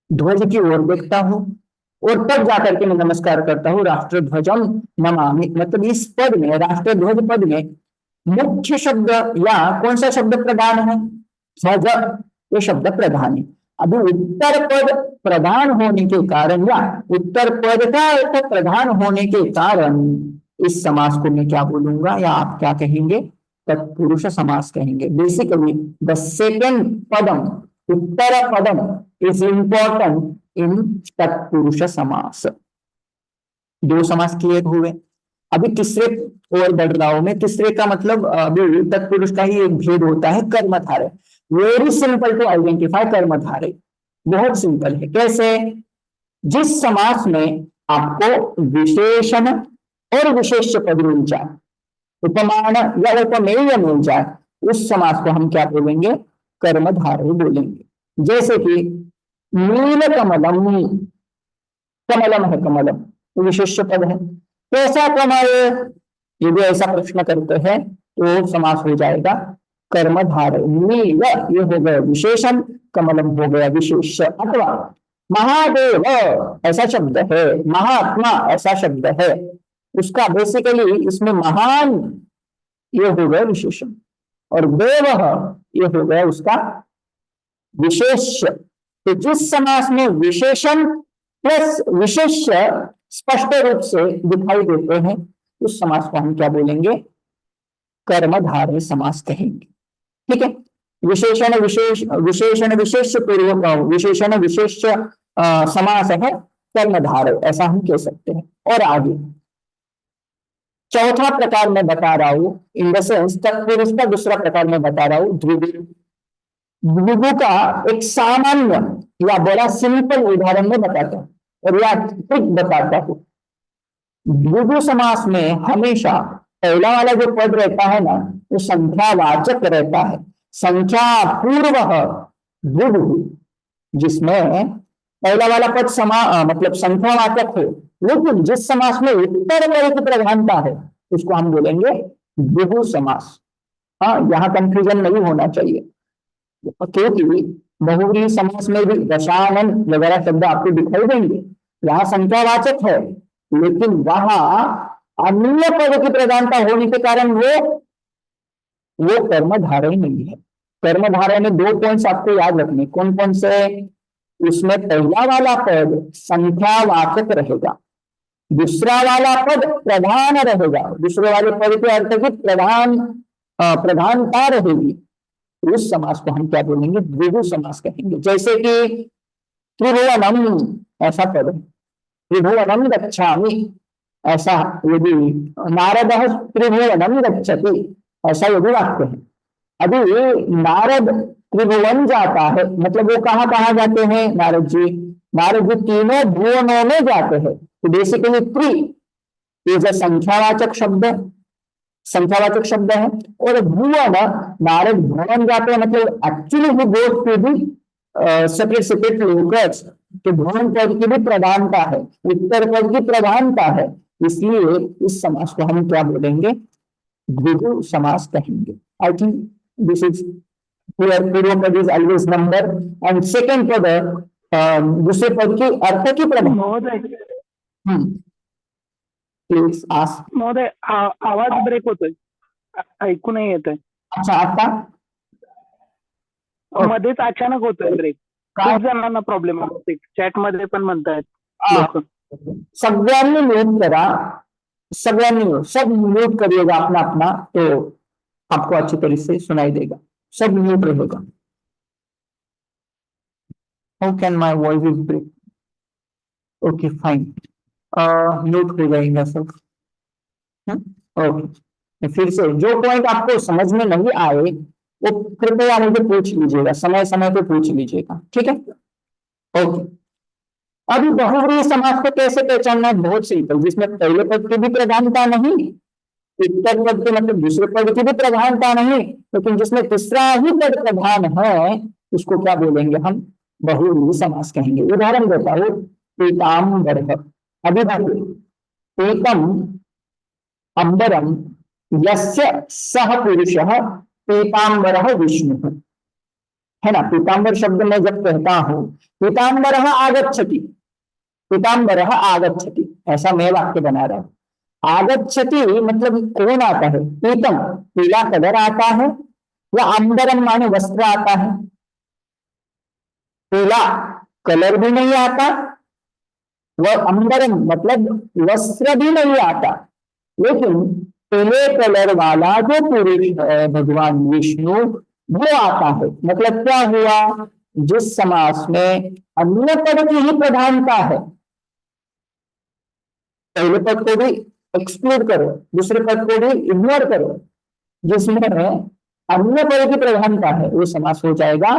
ध्वज की ओर देखता हूं और तब जाकर के मैं नमस्कार करता हूँ। राष्ट्रध्वजम नमामि मतलब इस पद में, राष्ट्रध्वज पद में मुख्य शब्द या कौन सा शब्द प्रधान है? ध्वज, ये शब्द प्रधान है। अभी उत्तर पद प्रधान होने के कारण या उत्तर पद का अर्थ प्रधान होने के कारण इस समास को मैं क्या बोलूंगा या आप क्या कहेंगे? तत्पुरुष समास कहेंगे। बेसिकली द सेकेंड पदम, उत्तर पदम इज इंपॉर्टेंट इन तत्पुरुष समास। दो समास क्लियर हुए। अभी तीसरे और बढ़ रहा हूं मैं। तीसरे का मतलब अभी तत्पुरुष का ही एक भेद होता है, कर्मधारय। वेरी सिंपल टू आइडेंटिफाई कर्मधारय, बहुत सिंपल है। कैसे? जिस समास में आपको विशेषण और विशेष्य पद मिल जाए, उपमान या उपमेय मिल जाए, उस समास को हम क्या बोलेंगे? कर्मधारय बोलेंगे। जैसे कि नील कमलम, कमलम है, कमलम तो विशेष्य पद है। कैसा कमल? यदि ऐसा प्रश्न करते हैं तो समास हो जाएगा कर्मधारय। नील ये हो गया विशेषण, कमलम हो गया विशेष्य। अथवा महादेव ऐसा शब्द है, महात्मा ऐसा शब्द है, उसका बेसिकली इसमें महान ये हो गया विशेषण और देव ये हो गया उसका विशेष्य। तो जिस समास में विशेषण प्लस विशेष्य स्पष्ट रूप से दिखाई देते हैं उस समास को हम क्या बोलेंगे? कर्मधारय समास कहेंगे। ठीक है। विशेषण विशेष, विशेषण विशेष पूर्वक, विशेषण विशेष समास है कर्मधारय, ऐसा हम कह सकते हैं। और आगे चौथा प्रकार मैं बता रहा हूं, इन द सेंस तत्पुरुष का दूसरा प्रकार मैं बता रहा हूं, द्विगु। द्विगु का एक सामान्य या बड़ा सिंपल उदाहरण में बताता हूं और या ट्रिक बताता हूं। द्विगु समास में हमेशा पहला वाला जो पद रहता है ना, वो संख्यावाचक रहता है, संख्या पूर्व द्विगु, जिसमें पहला वाला पद मतलब संख्यावाचक है। लेकिन जिस समास में उत्तर पद की प्रधानता है उसको हम बोलेंगे द्विगु समास। हाँ, यहाँ कंफ्यूजन नहीं होना चाहिए, क्योंकि बहुव्रीहि समास में भी दशानन वगैरह शब्द आपको दिखाई देंगे। यहाँ संख्यावाचक है लेकिन वहां अन्य पद की प्रधानता होने के कारण वो कर्मधारय नहीं है। कर्मधारय में दो पॉइंट्स आपको याद रखने, कौन कौन से? उसमें पहला वाला पद संख्यावाचक रहेगा, दूसरा वाला पद प्रधान रहेगा। दूसरे वाले पद के अर्थ की प्रधानता रहेगी। उस समास को हम क्या बोलेंगे? द्विगु समास कहेंगे। जैसे कि त्रिभुवनम ऐसा पद है, त्रिभुवनम गच्छामि ऐसा यदि, नारदः त्रिभुवनम गच्छति ऐसा यदि वाक्य है। अभी नारद त्रिभुवन जाता है, मतलब वो कहाँ कहाँ जाते हैं नारद जी? नारद जी तीनों भुवनों में जाते हैं। तो बेसिकली त्रि इज अ संख्यावाचक शब्द, संख्यावाचक शब्द है। और भुवन, नारद भुवन जाते हैं मतलब actually he goes to the separate locus. तो भुवन पद की भी प्रधानता है, उत्तर पद की प्रधानता है, इसलिए इस समास को हम क्या बोलेंगे? द्विगु समास कहेंगे। I think this is clear. पूर्व पद is always number and second पद दूसरे पद की अर्थ की प्रधान। Please ask. महोदय आवाज ब्रेक होतोय, ऐकू नाही येत आहे। अच्छा, आता मध्येच अचानक होतोय ब्रेक। खूप जणांना प्रॉब्लेम होते, चॅट मध्ये पण म्हणतायत लोक। सगळ्यांनी म्यूट करा, सगळ्यांनी सब म्यूट करिएगा अपना अपना, तो आपको अच्छी तरह से सुनाई देगा। सब म्यूट रहेगा। How can my voice is break? Okay fine, mute हो जाएगा सब। ओके, फिर से जो पॉइंट आपको समझ में नहीं आए वो कृपया मुझे पूछ लीजिएगा, समय समय पे पूछ लीजिएगा, ठीक है? ओके, अभी बहुव्रीहि समास को कैसे पहचानना है? बहुत सिंपल, जिसमें पहले पद की भी प्रधानता नहीं, उत्तर पद के मतलब दूसरे पद की भी प्रधानता नहीं, लेकिन जिसमें तीसरा ही पद प्रधान है, उसको क्या बोलेंगे हम? बहुव्रीहि समास कहेंगे। उदाहरण देता हूँ, पीताम्बरः। अभी देखिए, पीतम अंबरम यस्य सह पुरुषः पीताम्बरः विष्णुः, है ना। पीताम्बर शब्द मैं जब कहता हूँ, पीताम्बरः आगच्छति, पीताम्बरः आगच्छति, ऐसा मैं वाक्य बना रहा हूँ। आगच्छति मतलब कौन आता है? पीतम, पीला कलर आता है, या अंबरम माने वस्त्र आता है? पीला कलर भी नहीं आता, वह अंबरम मतलब वस्त्र भी नहीं आता, लेकिन पीले कलर वाला जो पुरुष है भगवान विष्णु, वो आता है। मतलब क्या हुआ? जिस समास में अन्य पद की ही प्रधानता है, पहले पद को भी एक्सक्लूड करो, दूसरे पद को भी इग्नोर करो, जिसमें अन्य पद की प्रधानता है, वो समास हो जाएगा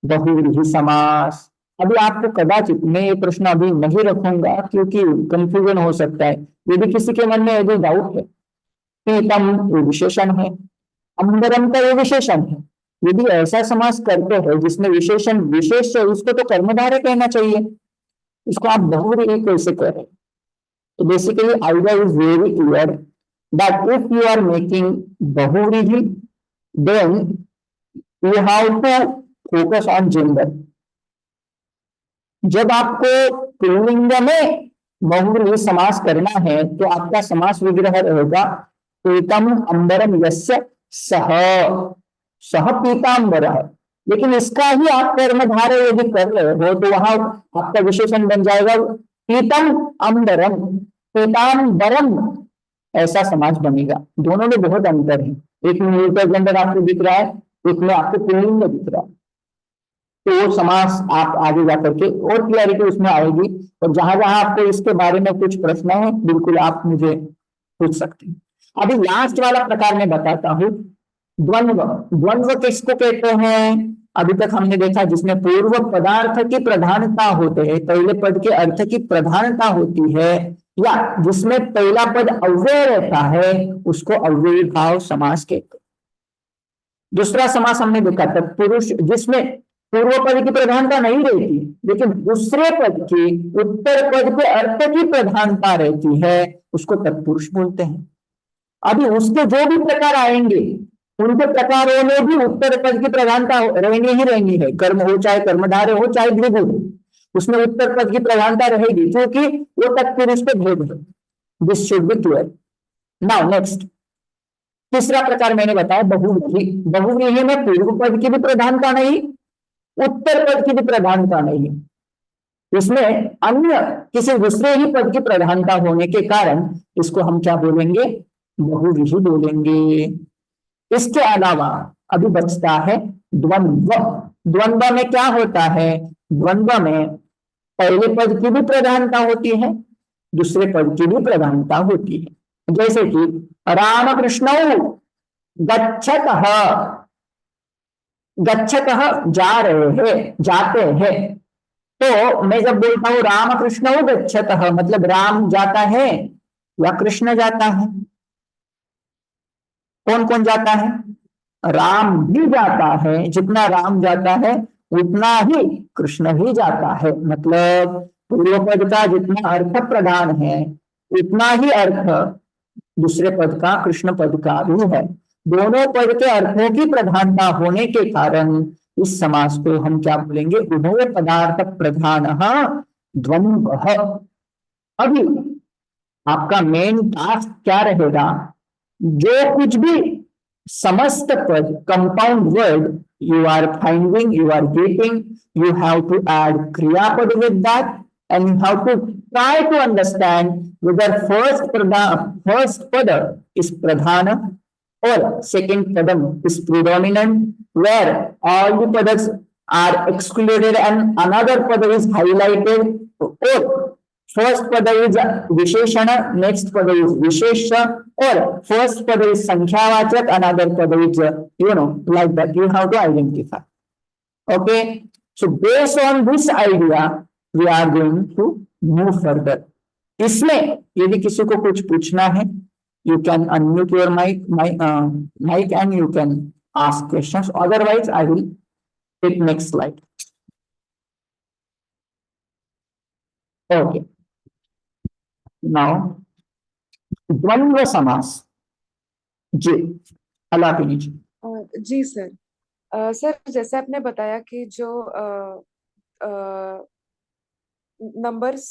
बहुव्रीहि समास। अभी आपको कदाचित मैं ये प्रश्न अभी नहीं रखूंगा, क्योंकि कंफ्यूजन हो सकता है। यदि किसी के मन में यदि डाउट है, पीतम ये विशेषण है, अंबरम का ये विशेषण है, यदि ऐसा समास करते हैं जिसमें विशेषण विशेष है, उसको तो कर्मधारय कहना चाहिए, इसको आप बहुव्रीहि कैसे कह रहे हैं? So basically, idea is very clear that if you are making bahuvrihi, then you have to focus on gender. जब आपको पुल्लिंग में बहुव्रीहि समास करना है, तो आपका समास विग्रह रहेगा पीतम अंबरम यस्य सह, सह पीताम्बरः। लेकिन इसका ही आप कर्मधारय यदि कर रहे हो, तो वहां आपका विशेषण बन जाएगा पीतम अंबरम, पीताम्बरम, ऐसा समाज बनेगा। दोनों में बहुत अंतर है, एक में इंटरजेंडर आपको दिख रहा है, एक में आपको पुल्लिंग दिख रहा है। तो वो समास आप आगे जाकर के और क्लैरिटी उसमें आएगी। और जहां जहां आपको इसके बारे में कुछ प्रश्न है, बिल्कुल आप मुझे पूछ सकते हैं। अभी लास्ट वाला प्रकार मैं बताता हूँ, द्वंद्व। द्वंद्व किसको कहते हैं? अभी तक हमने देखा जिसमें पूर्व पदार्थ की प्रधानता होते हैं, पहले पद के अर्थ की प्रधानता होती है, या जिसमें पहला पद अव्यय रहता है, उसको अव्ययी भाव समास कहते हैं। दूसरा समास हमने देखा तत्पुरुष, जिसमें पूर्व पद की प्रधानता नहीं रहती, लेकिन दूसरे पद की उत्तर पद के अर्थ की प्रधानता रहती है, उसको तत्पुरुष बोलते हैं। अभी उसके जो भी प्रकार आएंगे, उनके प्रकारों में भी उत्तर पद की प्रधानता रहनी ही रहनी है। कर्म हो चाहे कर्मधारय हो चाहे द्विगु हो, उसमें उत्तर पद की प्रधानता रहेगी, क्योंकि वो तत्पुरुष पे भेद है। This should be clear. Now next, तीसरा प्रकार मैंने बताया बहुव्रीहि। बहुव्रीहि में पूर्व पद की भी प्रधानता नहीं, उत्तर पद की भी प्रधानता नहीं, इसमें अन्य किसी दूसरे ही पद की प्रधानता होने के कारण इसको हम क्या बोलेंगे? बहुव्रीहि बोलेंगे। इसके अलावा अभी बचता है द्वंद्व। द्वंद्व में क्या होता है? द्वंद्व में पहले पद की भी प्रधानता होती है, दूसरे पद की भी प्रधानता होती है। जैसे कि रामकृष्णौ गच्छतः, गच्छतः जा रहे हैं, जाते हैं। तो मैं जब बोलता हूं रामकृष्णौ गच्छतः, मतलब राम जाता है या कृष्ण जाता है? कौन कौन जाता है? राम भी जाता है, जितना राम जाता है उतना ही कृष्ण भी जाता है। मतलब पूर्व पद का जितना अर्थ प्रधान है, उतना ही अर्थ दूसरे पद का, कृष्ण पद का भी है। दोनों पद के अर्थों की प्रधानता होने के कारण इस समास को हम क्या बोलेंगे? उभय पदार्थ प्रधान द्वंद्व। अभी आपका मेन टास्क क्या रहेगा? जो कुछ भी समस्त पद, compound word you are finding, you are getting, you have to add kriyapad with that, and you have to try to understand whether first pada is pradhana or second padam is predominant, where all the padas are excluded and another pada is highlighted, or first pada is visheshana, next pada is vishesha, or first pada is sankhyavatyak, another pada is like that. You have to identify. Okay, So based on this idea, we are going to move further. इसमें यदि किसी को कुछ पूछना है, you can unmute your mic and you can ask questions. Otherwise, I will take next slide. Okay. Now, द्वंद्व समास. जी, अलापिनी जी. जी सर. सर, जैसे आपने बताया कि जो नंबर्स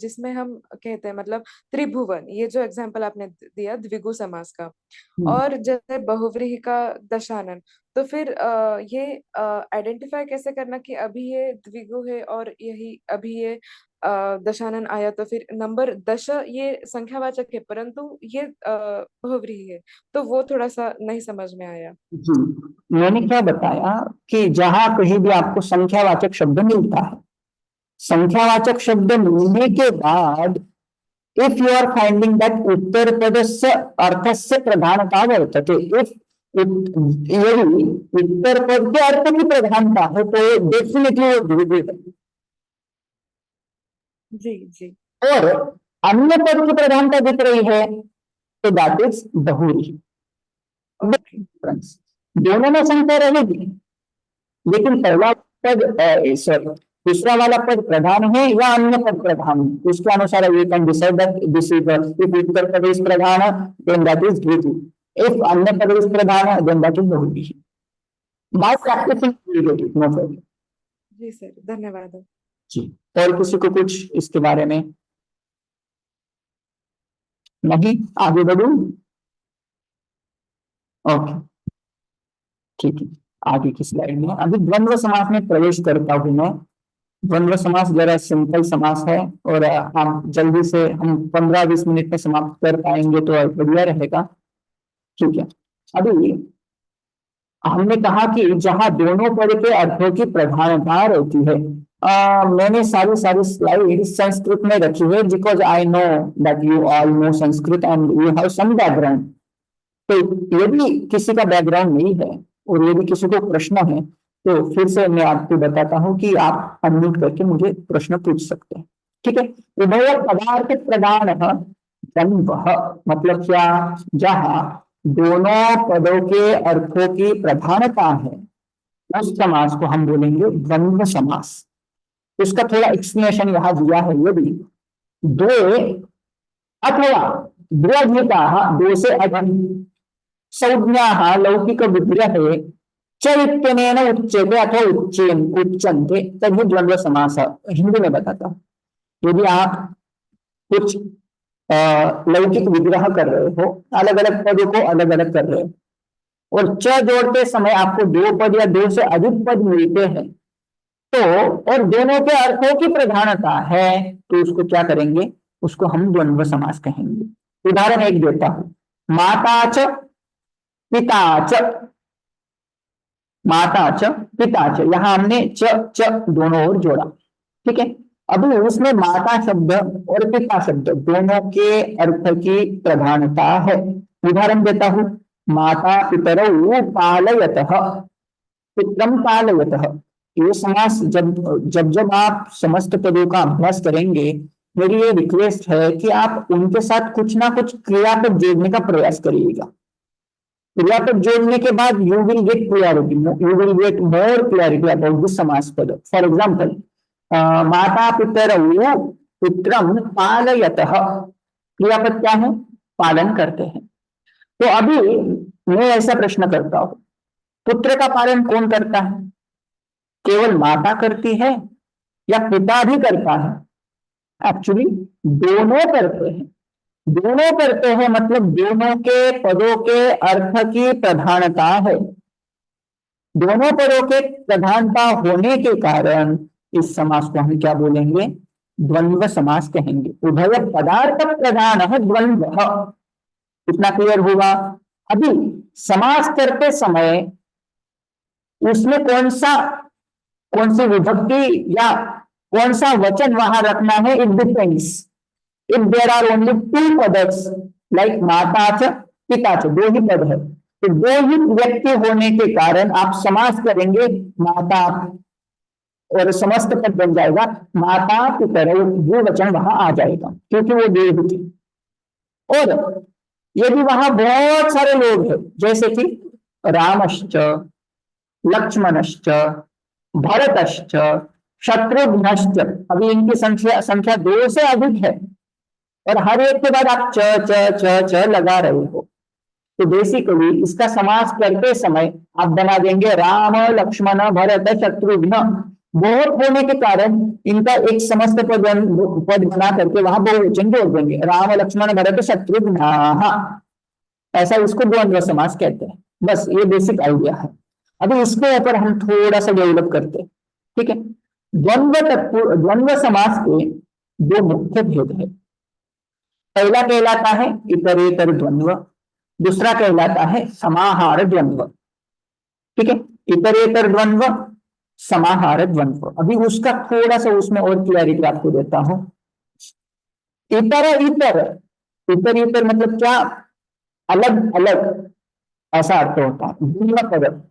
जिसमें हम कहते हैं, मतलब त्रिभुवन, ये जो एग्जांपल आपने दिया द्विगु समास का, और जैसे बहुव्रीहि का दशानन, तो फिर ये आइडेंटिफाई कैसे करना कि अभी ये द्विगु है और यही अभी ये दशानन आया, तो फिर नंबर दश ये संख्यावाचक है परंतु ये बहुव्रीहि है, तो वो थोड़ा सा नहीं समझ में आया. जी, मैंने क्या बताया कि जहां कहीं भी आपको संख्यावाचक शब्द मिलता है, संख्यावाचक शब्द मिलने के बाद if you are finding that उत्तर पदस्य अर्थस्य प्रधानता वर्तते, इफ यदि उत्तर पद के अर्थ की प्रधानता है तो डेफिनेटली वो द्विगु है. जी जी. और अन्य पद की प्रधानता दिख रही है तो दैट इज बहुव्रीहि. दोनों में संख्या रहेगी, लेकिन पहला पद सॉरी दूसरा वाला पद प्रधान है या अन्य पद प्रधान है, उसके अनुसार we can decide that this is if उत्तर पद इज प्रधान देन दैट इज द्विगु, इफ अन्य पद इज प्रधान देन दैट इज बहुव्रीहि. By practising no problem. जी सर, धन्यवाद. जी, और किसी को कुछ इसके बारे में नहीं? आगे बढ़ूं? ओके, ठीक है. आगे की स्लाइड में अभी द्वंद्व समास में प्रवेश करता हूं मैं. द्वंद्व समास जरा सिंपल समास है और हम जल्दी से हम 15-20 मिनट में समाप्त कर पाएंगे तो बढ़िया रहेगा. ठीक है. अभी हमने कहा कि जहां दोनों पद के अर्थों की प्रधानता रहती है, मैंने सारी स्लाइड संस्कृत में रखी है because I know that you all know Sanskrit and you have some background. तो यदि किसी का बैकग्राउंड नहीं है और यदि किसी को प्रश्न है तो फिर से मैं आपको बताता हूं कि आप अनम्यूट करके मुझे प्रश्न पूछ सकते हैं. ठीक है. उभय पदार्थ प्रधान द्वंद्व मतलब क्या? जहां दोनों पदों के अर्थों की प्रधानता है उस समास को हम बोलेंगे द्वंद्व समास. उसका थोड़ा एक्सप्लेनेशन यहाँ दिया है. यदि दो अथवा द्व्यधिकाः, दो से अधिक, संज्ञाः लौकिक विग्रहे च इत्यनेन उच्यते अथवा उच्यन्ते तभी द्वंद्व समास. हिंदी में बताता हूं. यदि आप कुछ लौकिक विग्रह कर रहे हो, अलग अलग पदों को अलग अलग कर रहे हो और च जोड़ते समय आपको दो पद या दो से अधिक पद मिलते हैं तो और दोनों के अर्थों की प्रधानता है तो उसको क्या करेंगे? उसको हम द्वंद्व समास कहेंगे. उदाहरण एक देता हूं. माता च पिता च, माता च पिता च, यहां हमने च दोनों ओर जोड़ा. ठीक है. अभी उसमें माता शब्द और पिता शब्द दोनों के अर्थ की प्रधानता है. उदाहरण देता हूं. माता पितरौ पालयतः, पितरं पालयतः. ये समास जब आप समस्त पदों का अभ्यास करेंगे, मेरी ये रिक्वेस्ट है कि आप उनके साथ कुछ ना कुछ क्रियापद जोड़ने का प्रयास करिएगा. क्रियापद जोड़ने के बाद you will gate clarity, you will get more clarity about this समास पद. फॉर एग्जाम्पल, माता पितरौ पुत्रं पालयतः, क्रियापद क्या है? पालन करते हैं. तो अभी मैं ऐसा प्रश्न करता हूं, पुत्र का पालन कौन करता है? केवल माता करती है या पिता भी करता है? एक्चुअली दोनों करते हैं. दोनों करते हैं मतलब दोनों के पदों के अर्थ की प्रधानता है. दोनों पदों के प्रधानता होने के कारण इस समास को हम क्या बोलेंगे? द्वंद्व समास कहेंगे. उभय पदार्थ प्रधान है द्वंद्व. इतना क्लियर हुआ? अभी समास करते समय उसमें कौन सी विभक्ति या कौन सा वचन वहां रखना है? It depends. If there are only two पदर्स लाइक माता च पिता च, दो ही पद है, तो दो ही व्यक्ति होने के कारण आप समास करेंगे माता और समस्त पद बन जाएगा माता पितरौ, द्विवचन वहां आ जाएगा क्योंकि वो देव थी। और यदि वहां बहुत सारे लोग हैं जैसे कि रामश्च, लक्ष्मणश्च, भरतश्च, शत्रुघ्नश्च, अभी इनकी संख्या संख्या 2 से अधिक है और हर एक के बाद आप च लगा रहे हो, तो बेसिकली इसका समास करते समय आप बना देंगे राम लक्ष्मण भरत शत्रुघ्न। बहुत होने के कारण इनका एक समस्त पद बना करके वहां बहुवचन जोड़ देंगे, राम लक्ष्मण भरत शत्रुघ्न, ऐसा इसको द्वंद्व समास कहते हैं। बस ये बेसिक आइडिया है। अभी इसके ऊपर हम थोड़ा सा डेवलप करते हैं, ठीक है। द्वंद्व समास के 2 मुख्य भेद है। पहला कहलाता है इतरेतर द्वंद्व, दूसरा कहलाता है समाहार द्वंद्व, ठीक है। इतरेतर द्वंद्व, समाहार द्वंद्व। अभी उसका थोड़ा सा उसमें और क्लैरिटी आपको देता हूं। इतर इतर इतर इतर मतलब क्या, अलग अलग, ऐसा अर्थ होता है। भिन्न पद,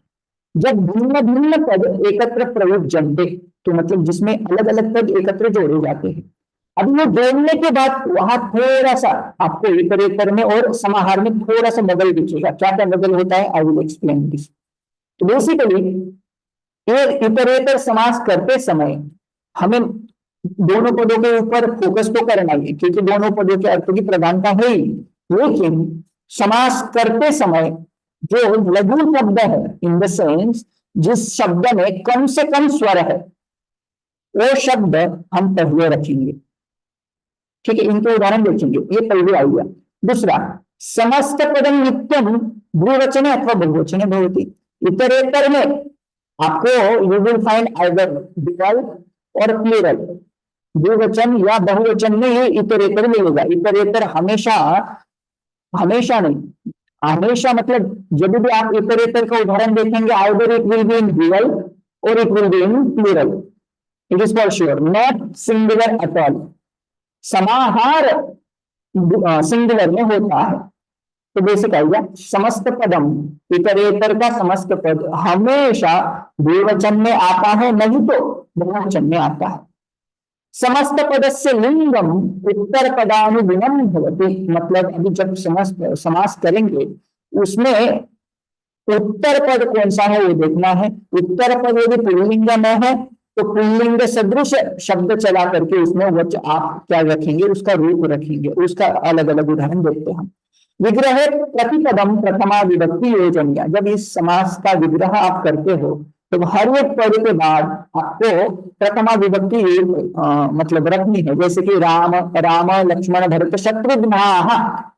जब भिन्न भिन्न पद एकत्र प्रयुज्यन्ते, तो मतलब जिसमें अलग अलग पद एकत्र जोड़े जाते हैं। अब ये बोलने के बाद वहां थोड़ा सा आपको इतरेतर में और समाहार में थोड़ा सा बदल दिखेगा। क्या क्या बदल होता है, आई विल एक्सप्लेन दिस। तो बेसिकली ये इतरेतर समास करते समय हमें दोनों पदों के ऊपर फोकस तो करना ही है, क्योंकि दोनों पदों के अर्थों की प्रधानता है ही। लेकिन समास करते समय जो लघु शब्द है, इन द सेंस जिस शब्द में कम से कम स्वर है, वो शब्द हम पहले रखेंगे, ठीक है। इनके उदाहरण देखेंगे, ये पहले आइडिया। दूसरा, समस्त पदम नित्यम द्विवचने अथवा बहुवचने भवति। इतरेतर में आपको you will find either dual और प्लूरल, द्विवचन या बहुवचन में ही इतरेतर मिलेगा। इतरेतर हमेशा हमेशा नहीं, हमेशा मतलब जब भी आप इतरेतर का उदाहरण देखेंगे, either it will be in dual or it will be in plural, it is for sure, not singular at all. समाहार सिंगुलर में होता है। तो बेसिक आइडिया, समस्त पदम, इतरेतर का समस्त पद हमेशा द्विवचन में आता है, नहीं तो बहुवचन में आता है। समस्त पदस्य लिंगम उत्तर पदानुगुणम भवति, मतलब अभी जब समास करेंगे उसमें उत्तर पद कौन सा है वो देखना है। उत्तर पद यदि पुल्लिंग में है तो पुल्लिंग सदृश शब्द चला करके उसमें आप क्या रखेंगे, उसका रूप रखेंगे। उसका अलग अलग उदाहरण देखते हैं। विग्रह प्रतिपदम प्रथमा विभक्ति योजनीय, जब इस समास का विग्रह आप करते हो तो हर एक पद के बाद आपको प्रथमा विभक्ति मतलब रखनी है। जैसे कि राम राम लक्ष्मण भरत शत्रुघ्न,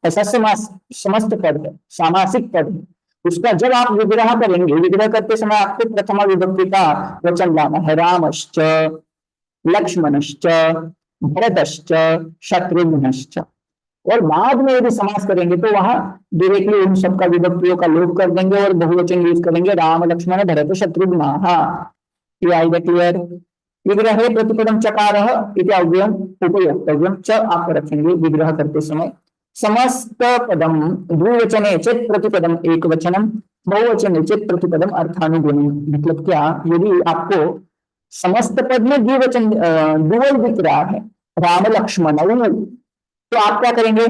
ऐसा समास समस्त पद है, सामासिक पद है। उसका जब आप विग्रह करेंगे, विग्रह करते समय आपको प्रथमा विभक्ति का वचन लाना है। रामश्च, लक्ष्मणश्च, भरतश्च, शत्रुघ्नश्च। और बाद में यदि समास करेंगे तो वहां डायरेक्टली उन सबका विभक्तियों का लोप कर देंगे और बहुवचन यूज करेंगे, राम लक्ष्मण भरत शत्रुघ्न। ये आएगा क्लियर। विग्रह प्रतिपदम चकारः इति अव्ययम उपयोक्तव्यम, च आप रखेंगे विग्रह करते समय। समस्त पदम द्विवचने चेत प्रतिपदम एक वचनम, बहुवचने चेत प्रतिपदम अर्थानुगुणम। मतलब क्या, यदि आपको समस्त पद में द्विवचन डुअल दिख रहा है, राम लक्ष्मण, तो आप क्या करेंगे,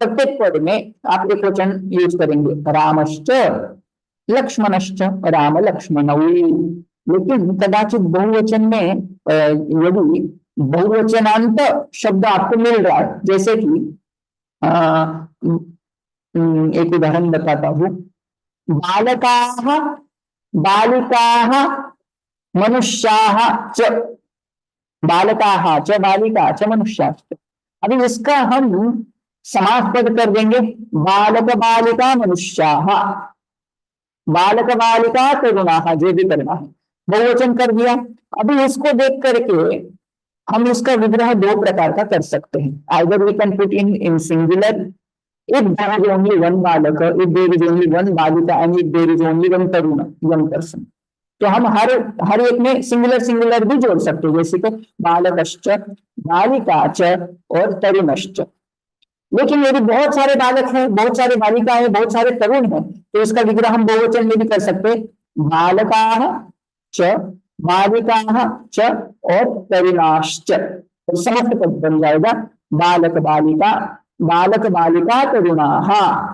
प्रत्येक पद में आप एक वचन यूज करेंगे, रामश्च लक्ष्मणश्च, राम लक्ष्मण। लेकिन कदाचित बहुवचन में यदि बहुवचनांत शब्द आपको मिल रहा है, जैसे कि एक उदाहरण बताता हूं, बालकाः बालिकाः मनुष्याः च, बालकाः च बालिका च मनुष्याश्च। अभी इसका हम समास पद कर देंगे, बालक बालिका मनुष्याः, बालक बालिका तरुणाः, जो भी करना है, बहुवचन कर दिया। अभी इसको देख करके हम इसका विग्रह 2 प्रकार का कर सकते हैं। Either we can put in singular, if there is only one बालक, if there is only one बालिका and if there is only one तरुण, वन पर्सन, तो हम हर एक में सिंगुलर सिंगुलर भी जोड़ सकते हैं, जैसे कि बालकश्च, बालिकाच और तरुणश्च। लेकिन यदि बहुत सारे बालक हैं, बहुत सारे बालिका है, बहुत सारे तरुण हैं, तो इसका विग्रह हम बहुवचन में भी कर सकते हैं, बालकाः च बालिकाः च और तरुणाश्च, तो समस्त पद बन जाएगा बालक बालिका, बालक बालिका तरुणाः,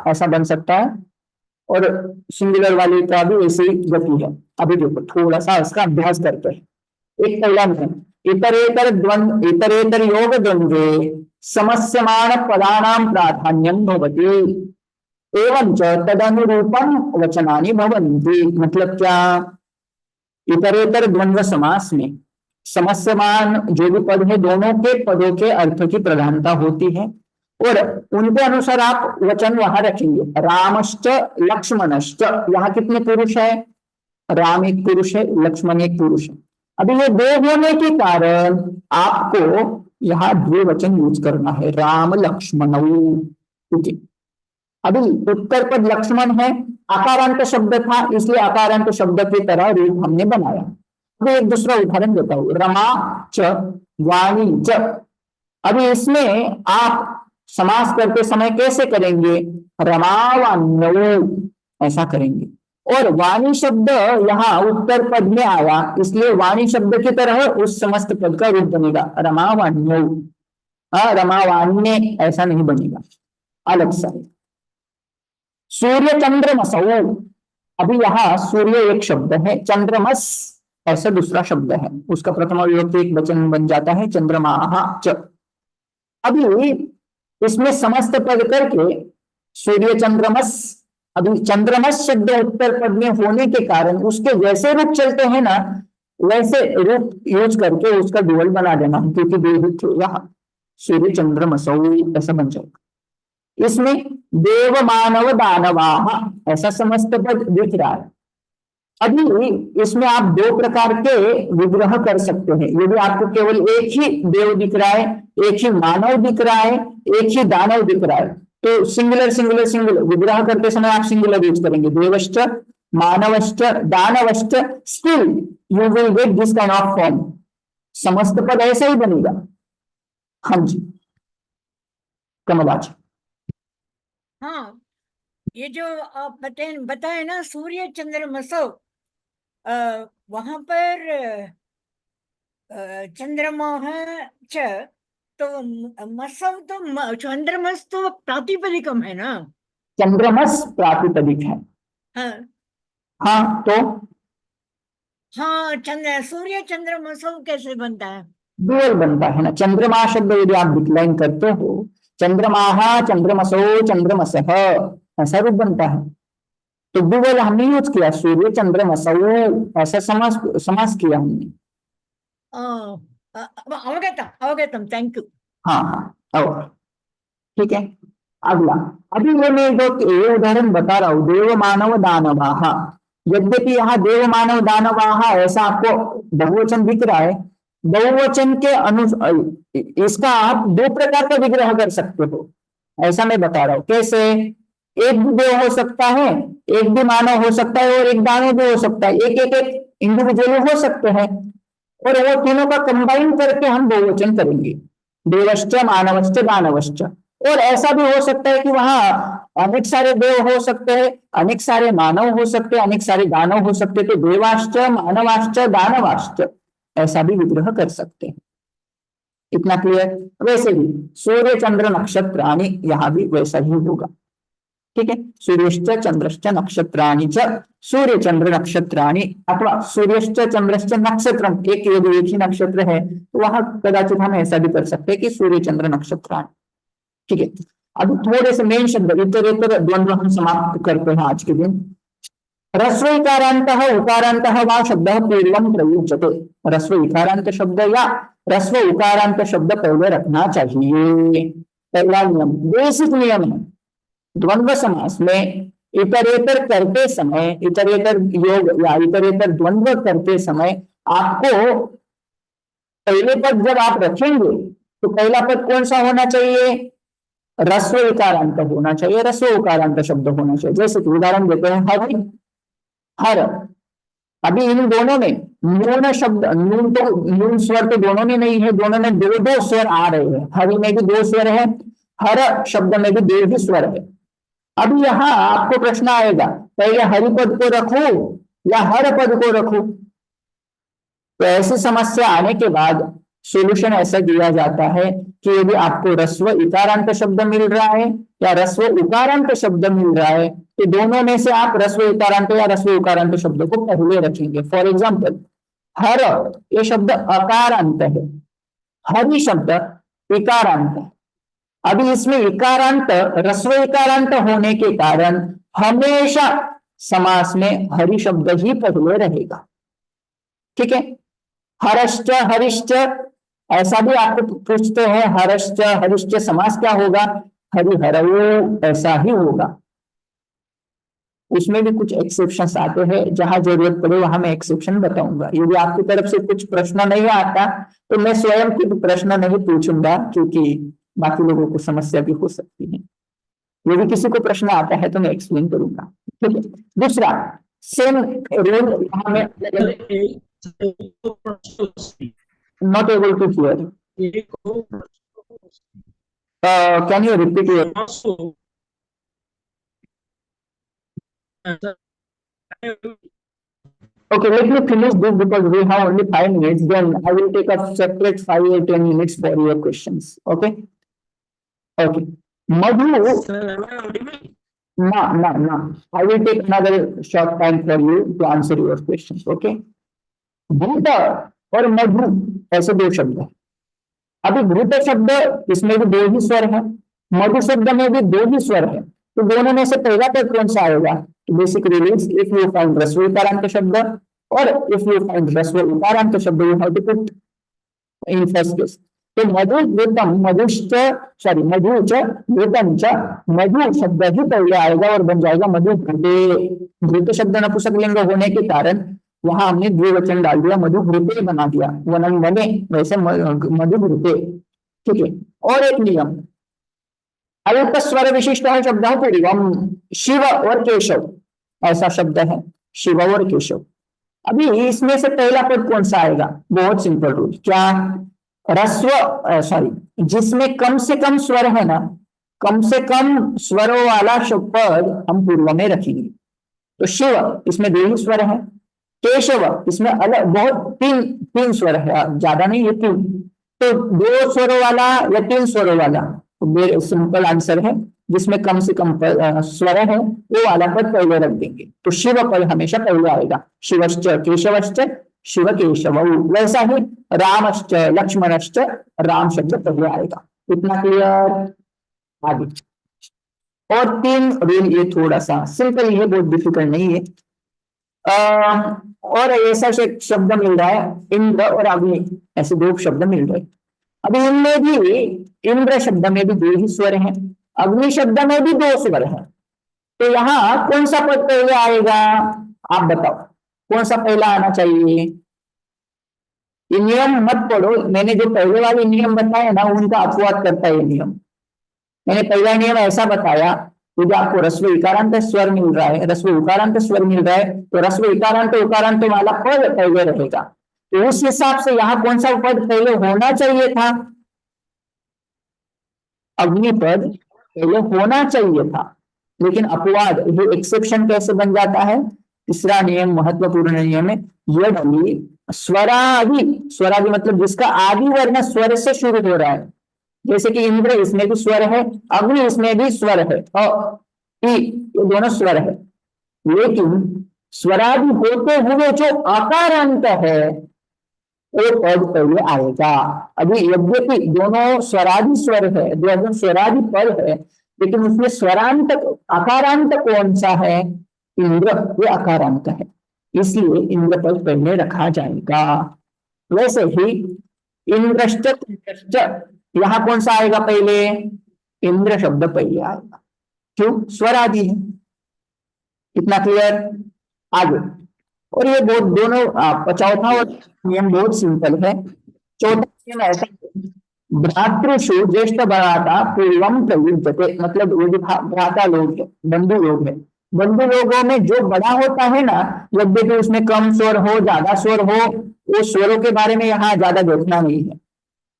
ऐसा बन सकता है। और सिंगुलर वाले का भी ऐसी ही गति है। अभी देखो थोड़ा सा इसका अभ्यास करते हैं। एक पहला नियम, इतरेतर द्वंद्व इतरेतर योग द्वंद्वे समस्यमाण पदानां प्राधान्यम भवति एवं च तदनुरूपम वचनानि भवन्ति। मतलब क्या, इतरेतर द्वंद्व समास में समस्यमान जो भी पद है दोनों के पदों के अर्थ की प्रधानता होती है और उनके अनुसार आप वचन वहां रखेंगे। रामश्च लक्ष्मणश्च, यहाँ कितने पुरुष है, राम एक पुरुष है, लक्ष्मण एक पुरुष है। अभी ये दो होने के कारण आपको यहाँ द्विवचन यूज करना है, राम लक्ष्मण। ठीक है, अभी उत्तर पद लक्ष्मण है, आकारांत शब्द था इसलिए आकारांत शब्द की तरह रूप हमने बनाया। अभी एक दूसरा उदाहरण देता हूं, रमा च वाणी च। अभी इसमें आप समास करते समय कैसे करेंगे, रमावाण्यौ ऐसा करेंगे। और वाणी शब्द यहाँ उत्तर पद में आया इसलिए वाणी शब्द की तरह उस समस्त पद का रूप बनेगा रमावाण्यौ। रमावाण्य ऐसा नहीं बनेगा, अलग सा। सूर्य चंद्रमसौ, अभी यहाँ सूर्य एक शब्द है, चंद्रमस ऐसा दूसरा शब्द है, उसका प्रथम विभक्ति एक वचन बन जाता है चंद्रमाः च। अभी इसमें समस्त पद करके सूर्य चंद्रमस, अभी चंद्रमस शब्द उत्तर पद में होने के कारण उसके जैसे रूप चलते हैं ना वैसे रूप यूज करके उसका डुअल बना देना, क्योंकि यहाँ सूर्य चंद्रमसौ ऐसा बन जाएगा। इसमें देव मानव दानवाः ऐसा समस्त पद दिख रहा है। अभी इसमें आप दो प्रकार के विग्रह कर सकते हैं। यदि आपको केवल एक ही देव दिख रहा है, एक ही मानव दिख रहा है, एक ही दानव दिख रहा है, तो सिंगुलर सिंगुलर सिंगुलर विग्रह करते समय आप सिंगुलर यूज करेंगे, देवश्च मानवश्च दानवश्च, still you will get this kind of form. समस्त पद ऐसा ही बनेगा। हाँ जी कमलाज। हाँ, ये जो आप बताए ना सूर्य चंद्रमसौ, वहां पर चंद्रमा च, तो मसौ तो चंद्रमस तो प्रातिपदिकम है ना। चंद्रमस प्रातिपदिक है। हाँ हाँ तो हाँ, सूर्य चंद्रमसौ कैसे बनता है? डुअल बनता है ना। चंद्रमा शब्द यदि आप डिक्लाइन करते हो, चंद्रमाः चंद्रमसो चंद्रमसः ऐसा रूप बनता है। तो डुअल हमने यूज किया, सूर्य चंद्रमसौ ऐसा समास किया हमने। अवगतम अवगतम, थैंक यू। हाँ हाँ और ठीक है। अगला, अभी मैं जो ये उदाहरण बता रहा हूँ, देव मानव दानवाः, यद्यपि यहाँ देव मानव दानवाः ऐसा आपको बहुवचन दिख रहा है, बहुवचन के इसका आप दो प्रकार का विग्रह कर सकते हो, ऐसा मैं बता रहा हूँ। कैसे, एक भी देव हो सकता है, एक भी मानव हो सकता है और एक दानव भी हो सकता है, एक एक एक इंडिविजुअल हो सकते हैं और वो तीनों का कंबाइन करके हम बहुवचन करेंगे, देवश्च मानवश्च दानवश्च। और ऐसा भी हो सकता है कि वहां अनेक सारे देव हो सकते हैं, अनेक सारे मानव हो सकते हैं, अनेक सारे दानव हो सकते हैं, तो देवाश्च मानवाश्च दानवाश्च ऐसा भी विग्रह कर सकते हैं। इतना क्लियर। वैसे ही सूर्य चंद्र नक्षत्राणि, यहाँ भी वैसा ही होगा। ठीक है, सूर्यश्च चंद्रश्च नक्षत्राणि च, सूर्य चंद्र नक्षत्राणि, अथवा सूर्यश्च चंद्रश्च नक्षत्रम, एक यदि एक ही नक्षत्र है तो वहां कदाचित हम ऐसा भी कर सकते हैं कि सूर्य चंद्र नक्षत्राणि। ठीक है, अभी थोड़े से मेन शब्द इतरेतर द्वंद्व हम समाप्त करते हैं आज के दिन। ह्रस्व इकारांतः उकारांतः वा शब्दः पूर्वं प्रयुज्यते। ह्रस्व इकारांत शब्द या ह्रस्व उकारांत शब्द पहले रखना चाहिए। पहला नियम, बेसिक नियम है, द्वंद्व समास में इतरेतर करते समय, इतरेतर योग या इतरेतर द्वंद्व करते समय आपको पहले पद जब आप रखेंगे तो पहला पद कौन सा होना चाहिए, ह्रस्व इकारांत होना चाहिए, ह्रस्व उकारांत शब्द होना चाहिए। जैसे कि उदाहरण देते हैं, हरि हर। अभी इन दोनों में न्यून शब्द, न्यून तो न्यून स्वर तो दोनों में नहीं है, दोनों में दो दो स्वर आ रहे हैं, हरि में भी दो स्वर है, हर शब्द में भी दो ही स्वर है। अभी यहाँ आपको प्रश्न आएगा, पहले हरि पद को रखूं या हर पद को रखूं। तो ऐसी समस्या आने के बाद सॉल्यूशन ऐसा दिया जाता है कि यदि आपको रस्व इकारांत शब्द मिल रहा है या रस्व उकारांत शब्द मिल रहा है, तो दोनों में से आप रस्व इकारांत या रस्व उकारांत शब्द को पहले रखेंगे। फॉर एग्जाम्पल, हर, ये शब्द अकारांत है, हरि शब्द इकारांत है। अभी इसमें इकारांत, रस्व इकारांत होने के कारण हमेशा समास में हरि शब्द ही पहले रहेगा। ठीक है, हरश्च हरिश्च, ऐसा भी आपको पूछते हैं, हरश्च हरिश्च समास क्या होगा? हरिहरयो, ऐसा ही होगा। उसमें भी कुछ एक्सेप्शंस आते हैं, जहां जरूरत पड़े वहां मैं एक्सेप्शन बताऊंगा। यदि आपकी तरफ से कुछ प्रश्न नहीं आता तो मैं स्वयं के भी प्रश्न नहीं पूछूंगा, क्योंकि बाकी लोगों को समस्या भी हो सकती है। यदि किसी को प्रश्न आता है तो मैं एक्सप्लेन करूंगा। ठीक है, दूसरा सेम रूल यहाँ में not able to hear, can you repeat your? Okay, let me finish this because we have only 5 minutes. Then I will take a separate 5 or 10 minutes for your questions. Okay. Okay. Madhu, no. I will take another short time for you to answer your questions. Okay. भूत और मधु ऐसे दो शब्द है। अभी भूत शब्द, इसमें भी दो ही स्वर है, मधु शब्द में भी दो ही स्वर है, तो दोनों में से पहला पद कौन सा आएगा? बेसिकली इफ यू फाइंड रस्व इकारांत शब्द और इफ यू फाइंड रस्व उकारांत शब्द, you have to put in first case. तो मधु वेतम, मधुश्च, सॉरी मधुच वेतम च, मधु शब्द ही पहले आएगा और बन जाएगा मधु घृते। घृत शब्द नपुंसक लिंग होने के कारण वहां हमने द्विवचन डाल दिया, मधु घृते बना दिया, वनम वने, वैसे मधु घृते। ठीक है, और एक नियम, अल्प स्वर विशिष्ट शब्द है पूर्वम, शिव और केशव ऐसा शब्द है, शिव और केशव। अभी इसमें से पहला पद कौन सा आएगा? बहुत सिंपल रूल, क्या? रस्व, सॉरी, जिसमें कम से कम स्वर है ना, कम से कम स्वरों वाला पद हम पूर्व में रखेंगे। तो शिव, इसमें दो ही स्वर है, केशव, इसमें अलग बहुत तीन स्वर है, ज्यादा नहीं है, तीन। तो दो स्वरों वाला या तीन स्वरों वाला, तो सिंपल आंसर है जिसमें कम से कम स्वर है वो वाला पद पहले रख देंगे। तो शिव पद हमेशा पहले आएगा, शिवश्च केशवश्च शिव केशव। वैसा ही रामश्च लक्ष्मणश्च, राम शब्द पहले आएगा। इतना क्लियर? आगे और 3 रूल, ये थोड़ा सा सिंपल है, बहुत डिफिकल्ट नहीं है। और ऐसा शब्द मिल रहा है इंद्र और अग्नि, ऐसे 2 शब्द मिल रहे। अभी इनमें भी, इंद्र शब्द में भी 2 ही स्वर हैं, अग्नि शब्द में भी 2 स्वर हैं, तो यहाँ कौन सा पद पहले आएगा? आप बताओ, कौन सा पहला आना चाहिए? ये नियम मत पढ़ो, मैंने जो पहले वाले नियम बताए ना उनका अपवाद करता है ये नियम। मैंने पहला नियम ऐसा बताया, यदि आपको रस्व इकारांत स्वर मिल रहा है, रस्व उकारांत स्वर मिल रहा है, तो रस्व इकारांत उकारांत वाला पद पहले रहेगा। तो उस हिसाब से यहाँ कौन सा पद पहले होना चाहिए था? अग्नि पद पहले होना चाहिए था, लेकिन अपवाद, ये एक्सेप्शन कैसे बन जाता है? तीसरा नियम महत्वपूर्ण नियम है, यदि स्वरादि, स्वरादि मतलब जिसका आदि वर्ण स्वर से शुरू हो रहा है, जैसे कि इंद्र, इसमें भी स्वर है, अग्नि इसमें भी स्वर है, और ये दोनों स्वर है, लेकिन स्वरादि होते हुए जो आकारांत है वो पद पहले आएगा। अभी यद्यपि दोनों स्वरादि स्वर है, दोनों स्वरादि पद है, लेकिन उसमें स्वरांत आकारांत कौन सा है? इंद्र, ये आकारांत है, इसलिए इंद्र पद पहले रखा जाएगा। वैसे ही इंद्रश्च, यहाँ कौन सा आएगा पहले? इंद्र शब्द पहले आएगा, क्यों? स्वरादि है। इतना क्लियर? आगे, और ये बहुत दोनों चौथा और नियम बहुत सिंपल है। चौथा नियम ऐसा, भ्रातृषु ज्येष्ठ भ्राता पूर्वम प्रयुज्यते, मतलब वो जो भ्राता लोग है, बंधु लोग है, बंधु लोगों में जो बड़ा होता है ना, यद्यपि उसमें कम स्वर हो ज्यादा स्वर हो, वो स्वरों के बारे में यहाँ ज्यादा देखना नहीं है,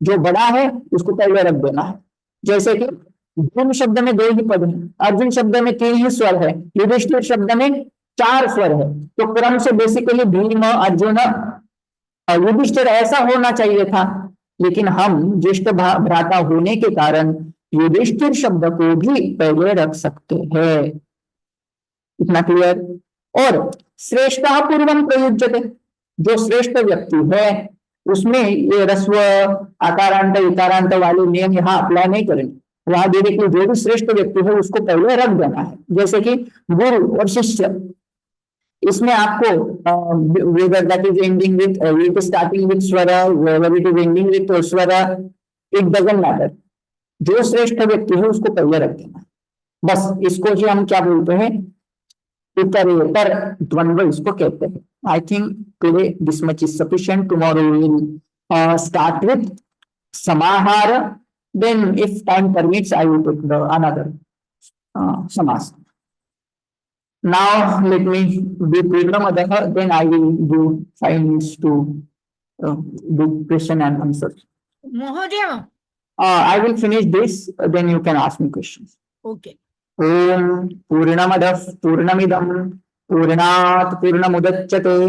जो बड़ा है उसको पहले रख देना है। जैसे कि भीम शब्द में 2 ही पद है, अर्जुन शब्द में 3 ही स्वर है, युधिष्ठिर शब्द में 4 स्वर है, तो क्रम से बेसिकली भीम, अर्जुन, युधिष्ठिर ऐसा होना चाहिए था, लेकिन हम ज्येष्ठ भ्राता होने के कारण युधिष्ठिर शब्द को भी पहले रख सकते हैं। इतना क्लियर? और श्रेष्ठ पूर्वम प्रयुज्यते, जो श्रेष्ठ व्यक्ति है उसमें ये ह्रस्व आकारांत इकारांत वाले नियम यहाँ अप्लाई नहीं करेंगे। वहां डायरेक्टली जो भी श्रेष्ठ व्यक्ति है उसको पहले रख देना है, जैसे कि गुरु और शिष्य। इसमें आपको whether that is ending with it is starting with swara, whether it is ending with swara, it doesn't matter, जो श्रेष्ठ व्यक्ति है उसको पहले रख देना। बस इसको ही हम क्या बोलते हैं, उत्तरेतर द्वंद्व इसको कहते हैं। I think today this much is sufficient. Tomorrow we will start with समाहार, then if time permits I will take the another samas. Now let me do Purnamadah, then I will do 5 minutes to do question and answer. महोदय, I will finish this, then you can ask me questions. Okay. ओम पूर्णमदः पूर्णमिदं पूर्णात् पूर्णमुदच्यते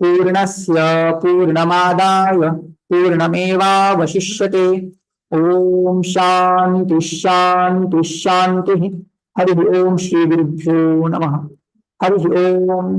पूर्णस्य पूर्णमादाय पूर्णमेवावशिष्यते। ओम शांति शांति शांति। हरि ओम श्री गुरुभ्यो नमः। हरि ओम।